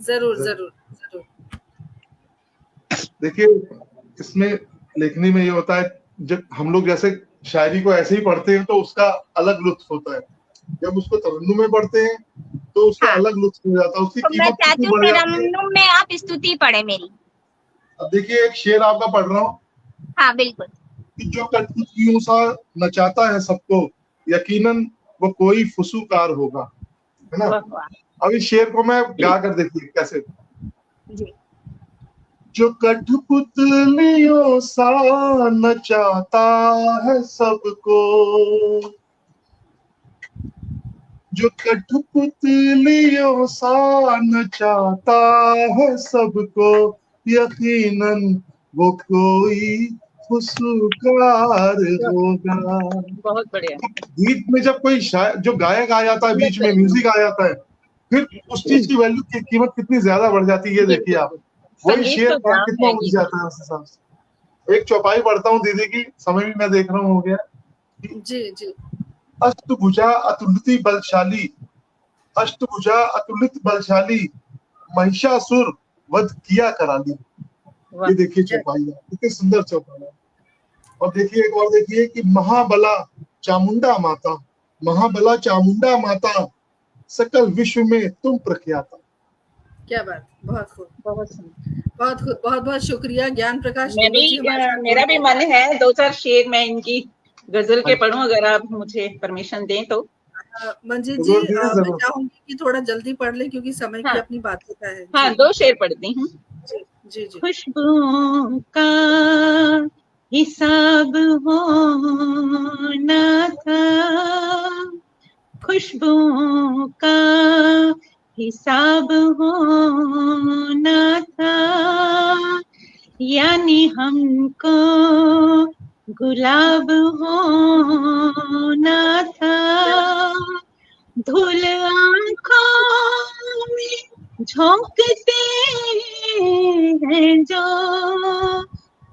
जरूर जरूर जरूर। देखिए, इसमें लेखनी में ये होता है, जब हम लोग जैसे शायरी को ऐसे ही पढ़ते हैं तो उसका अलग लुत्फ होता है, जब उसको तरन्नुम में पढ़ते हैं तो उसका अलग लुत्फ हो जाता है, उसकी तो मैं चाहती हूँ तरन्नुम में आप स्तुति पढ़े मेरी। अब देखिए, एक शेर आपका पढ़ रहा हूँ। हाँ बिल्कुल। कि जो कठपुतलियों सा नचाता है सबको, यकीनन वो कोई फुसूकार होगा, है ना। अब इस शेर को मैं गा कर देखिए कैसे। जी। जो कठपुतलियों सा नचाता है सबको, जो कठपुतलियों सा नचाता है सबको, यकीनन वो कोई फुसूकार होगा। बहुत बढ़िया। गीत में जब कोई जो गायक आ जाता है बीच में, म्यूजिक आ जाता है, फिर उस चीज की वैल्यू की कीमत कितनी ज्यादा बढ़ जाती है, ये देखिए आप। वही शेर का कितना उठ जाता है उस हिसाब से। एक चौपाई पढ़ता हूँ दीदी की, समय भी मैं देख रहा हूँ हो गया। जी जी। अष्टभुजा अतुलित बलशाली, अष्टभुजा अतुलित बलशाली, महिषासुर वध किया कराली। ये देखिए चौपाई, कितनी सुंदर चौपाई है। और देखिए एक और देखिए कि महाबला चामुंडा माता, महाबला चामुंडा माता, सकल विश्व में तुम प्रख्याता। क्या बात, बहुत खूब, बहुत बहुत बहुत बहुत शुक्रिया ज्ञान प्रकाश। मेरा भी मन है 2-4 शेर मैं इनकी गजल के पढ़ूं, अगर आप मुझे परमिशन दें तो। मंजीत जी, मैं चाहूंगी कि थोड़ा जल्दी पढ़ लें क्योंकि समय की अपनी बात होता है। हाँ, 2 शेर पढ़ती हूँ। जी जी जी। खुशबू का हिसाब होना था, खुशबू का हिसाब होना था, यानी हमको गुलाब होना था। धूल आँखों में झोंकते हैं जो,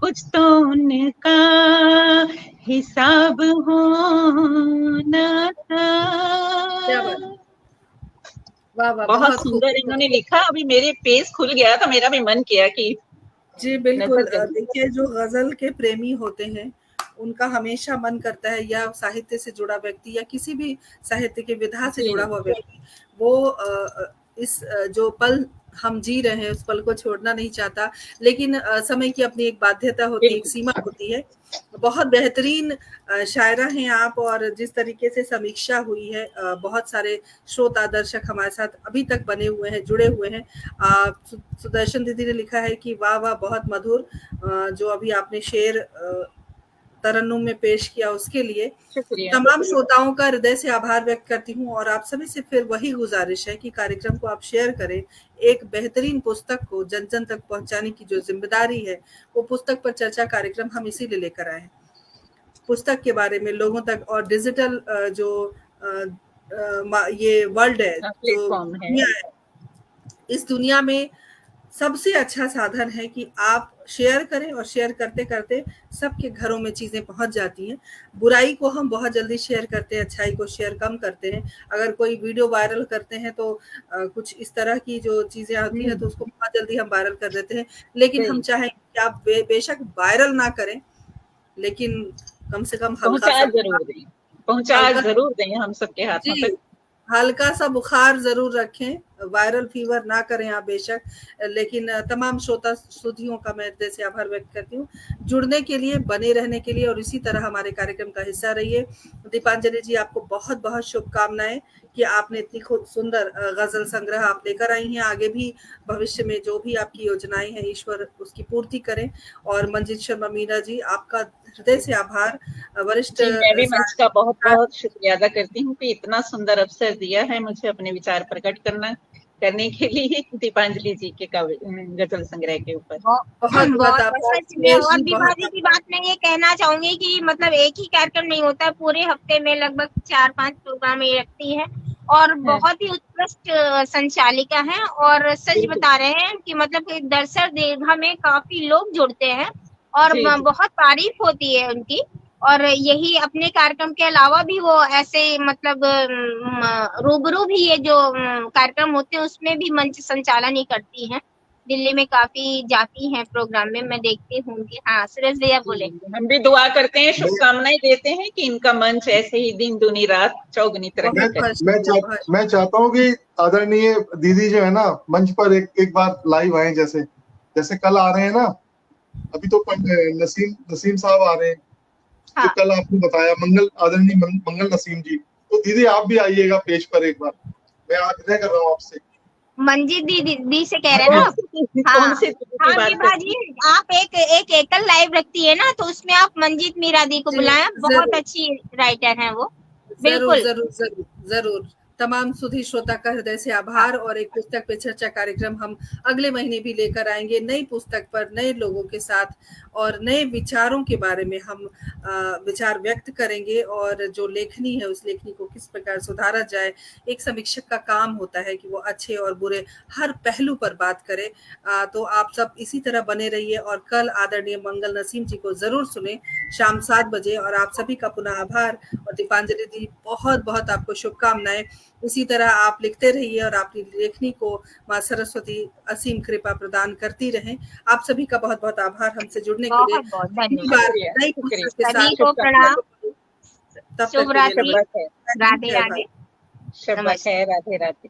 कुछ तो उनका हिसाब होना था। वाह वाह, बहुत सुंदर इन्होंने लिखा। अभी मेरे पेज खुल गया तो मेरा भी मन किया कि जी बिल्कुल। देखिए, जो गजल के प्रेमी होते हैं उनका हमेशा मन करता है, या साहित्य से जुड़ा व्यक्ति या किसी भी साहित्य के विधा से जुड़ा हुआ व्यक्ति, वो इस जो पल हम जी रहे हैं उस पल को छोड़ना नहीं चाहता, लेकिन समय की अपनी एक बाध्यता होती है, एक सीमा होती है। बहुत बेहतरीन शायरा हैं आप, और जिस तरीके से समीक्षा हुई है, बहुत सारे श्रोता दर्शक हमारे साथ अभी तक बने हुए हैं, जुड़े हुए हैं। सुदर्शन दीदी ने लिखा है कि वाह वाह, बहुत मधुर जो अभी आपने शेर तरन्नुम में पेश किया, उसके लिए तमाम श्रोताओं का हृदय से आभार व्यक्त करती हूँ। और आप सभी से फिर वही गुजारिश है कि कार्यक्रम को आप शेयर करें। एक बेहतरीन पुस्तक को जन जन तक पहुंचाने की जो जिम्मेदारी है, वो पुस्तक पर चर्चा कार्यक्रम हम इसीलिए लेकर आए हैं, पुस्तक के बारे में लोगों तक, और डिजिटल जो ये वर्ल्ड है, जो प्लेटफॉर्म है, दुनिया है, इस दुनिया में सबसे अच्छा साधन है कि आप शेयर करें, और शेयर करते करते सबके घरों में चीजें पहुंच जाती हैं। बुराई को हम बहुत जल्दी शेयर करते हैं, अच्छाई को शेयर कम करते हैं। अगर कोई वीडियो वायरल करते हैं तो कुछ इस तरह की जो चीजें आती हैं तो उसको बहुत जल्दी हम वायरल कर देते हैं। लेकिन हम चाहें कि आप बेशक वायरल ना करें, लेकिन कम से कम पहुंचा जरूर दें हम सबके हाथों तक। हल्का सा बुखार जरूर रखें, वायरल फीवर ना करें आप बेशक। लेकिन तमाम श्रोता श्रोतियों का मैं हृदय से आभार व्यक्त करती हूँ जुड़ने के लिए, बने रहने के लिए, और इसी तरह हमारे कार्यक्रम का हिस्सा रहिए। दीपांजलि जी, आपको बहुत बहुत शुभकामनाएं कि आपने इतनी खूब सुंदर गजल संग्रह आप लेकर आई हैं। आगे भी भविष्य में जो भी आपकी योजनाएं हैं, ईश्वर उसकी पूर्ति करें। और मंजीत शर्मा मीना जी, आपका हृदय से आभार। वरिष्ठ मैं भी मंच का बहुत बहुत शुक्रिया अदा करती हूँ कि इतना सुंदर अवसर दिया है मुझे अपने विचार प्रकट करने के लिए दीपांजलि जी के गजल संग्रह के ऊपर। बहुत सच में। और दीपांजलि की बात मैं ये कहना चाहूंगी कि मतलब एक ही कार्यक्रम नहीं होता, पूरे हफ्ते में लगभग 4-5 प्रोग्राम ये रखती है, और बहुत ही उत्कृष्ट संचालिका है। और सच बता रहे हैं कि मतलब दरअसल दीर्घा में काफी लोग जुड़ते हैं और बहुत तारीफ होती है उनकी। और यही अपने कार्यक्रम के अलावा भी वो ऐसे मतलब रूबरू भी ये जो कार्यक्रम होते हैं उसमें भी मंच संचालन ही करती हैं। दिल्ली में काफी जाती हैं प्रोग्राम में, मैं देखती हूँ कि। हाँ सुरेश भैया बोले। हम भी दुआ करते हैं, शुभकामनाएं देते हैं कि इनका मंच ऐसे ही दिन दुनी रात चौगुनी तरक्की करे। मैं चाहता हूँ कि आदरणीय दीदी जो है ना, मंच पर एक बार लाइव आए, जैसे कल आ रहे हैं ना, अभी तो नसीम साहब आ रहे हैं। हाँ। तो कल आपने बताया आदरणीय मंगल नसीम जी, तो दीदी आप भी आइएगा पेज पर एक बार। मैं आग्रह कर रहा हूँ आपसे। मंजीत दी से कह रहे हैं ना? हाँ विभा जी, आप एक एकल लाइव रखती है ना, तो उसमें आप मंजीत मीरा दी को बुलाएं, बहुत अच्छी राइटर हैं वो। बिल्कुल जरूर। तमाम सुधी श्रोता का हृदय से आभार। और एक पुस्तक पे चर्चा कार्यक्रम हम अगले महीने भी लेकर आएंगे, नई पुस्तक पर, नए लोगों के साथ और नए विचारों के बारे में हम विचार व्यक्त करेंगे। और जो लेखनी है, उस लेखनी को किस प्रकार सुधारा जाए। एक समीक्षक का काम होता है कि वो अच्छे और बुरे हर पहलू पर बात करे। तो आप सब इसी तरह बने रहिए और कल आदरणीय मंगल नसीम जी को जरूर सुने शाम 7 बजे। और आप सभी का पुनः आभार। और दीपांजलि दी, बहुत बहुत आपको शुभकामनाएं। इसी तरह आप लिखते रहिए और अपनी लेखनी को माँ सरस्वती असीम कृपा प्रदान करती रहें। आप सभी का बहुत बहुत आभार हमसे जुड़ने के लिए। नई पुस्तक के साथ शुभ रात्रि, राधे राधे, राधे राधे।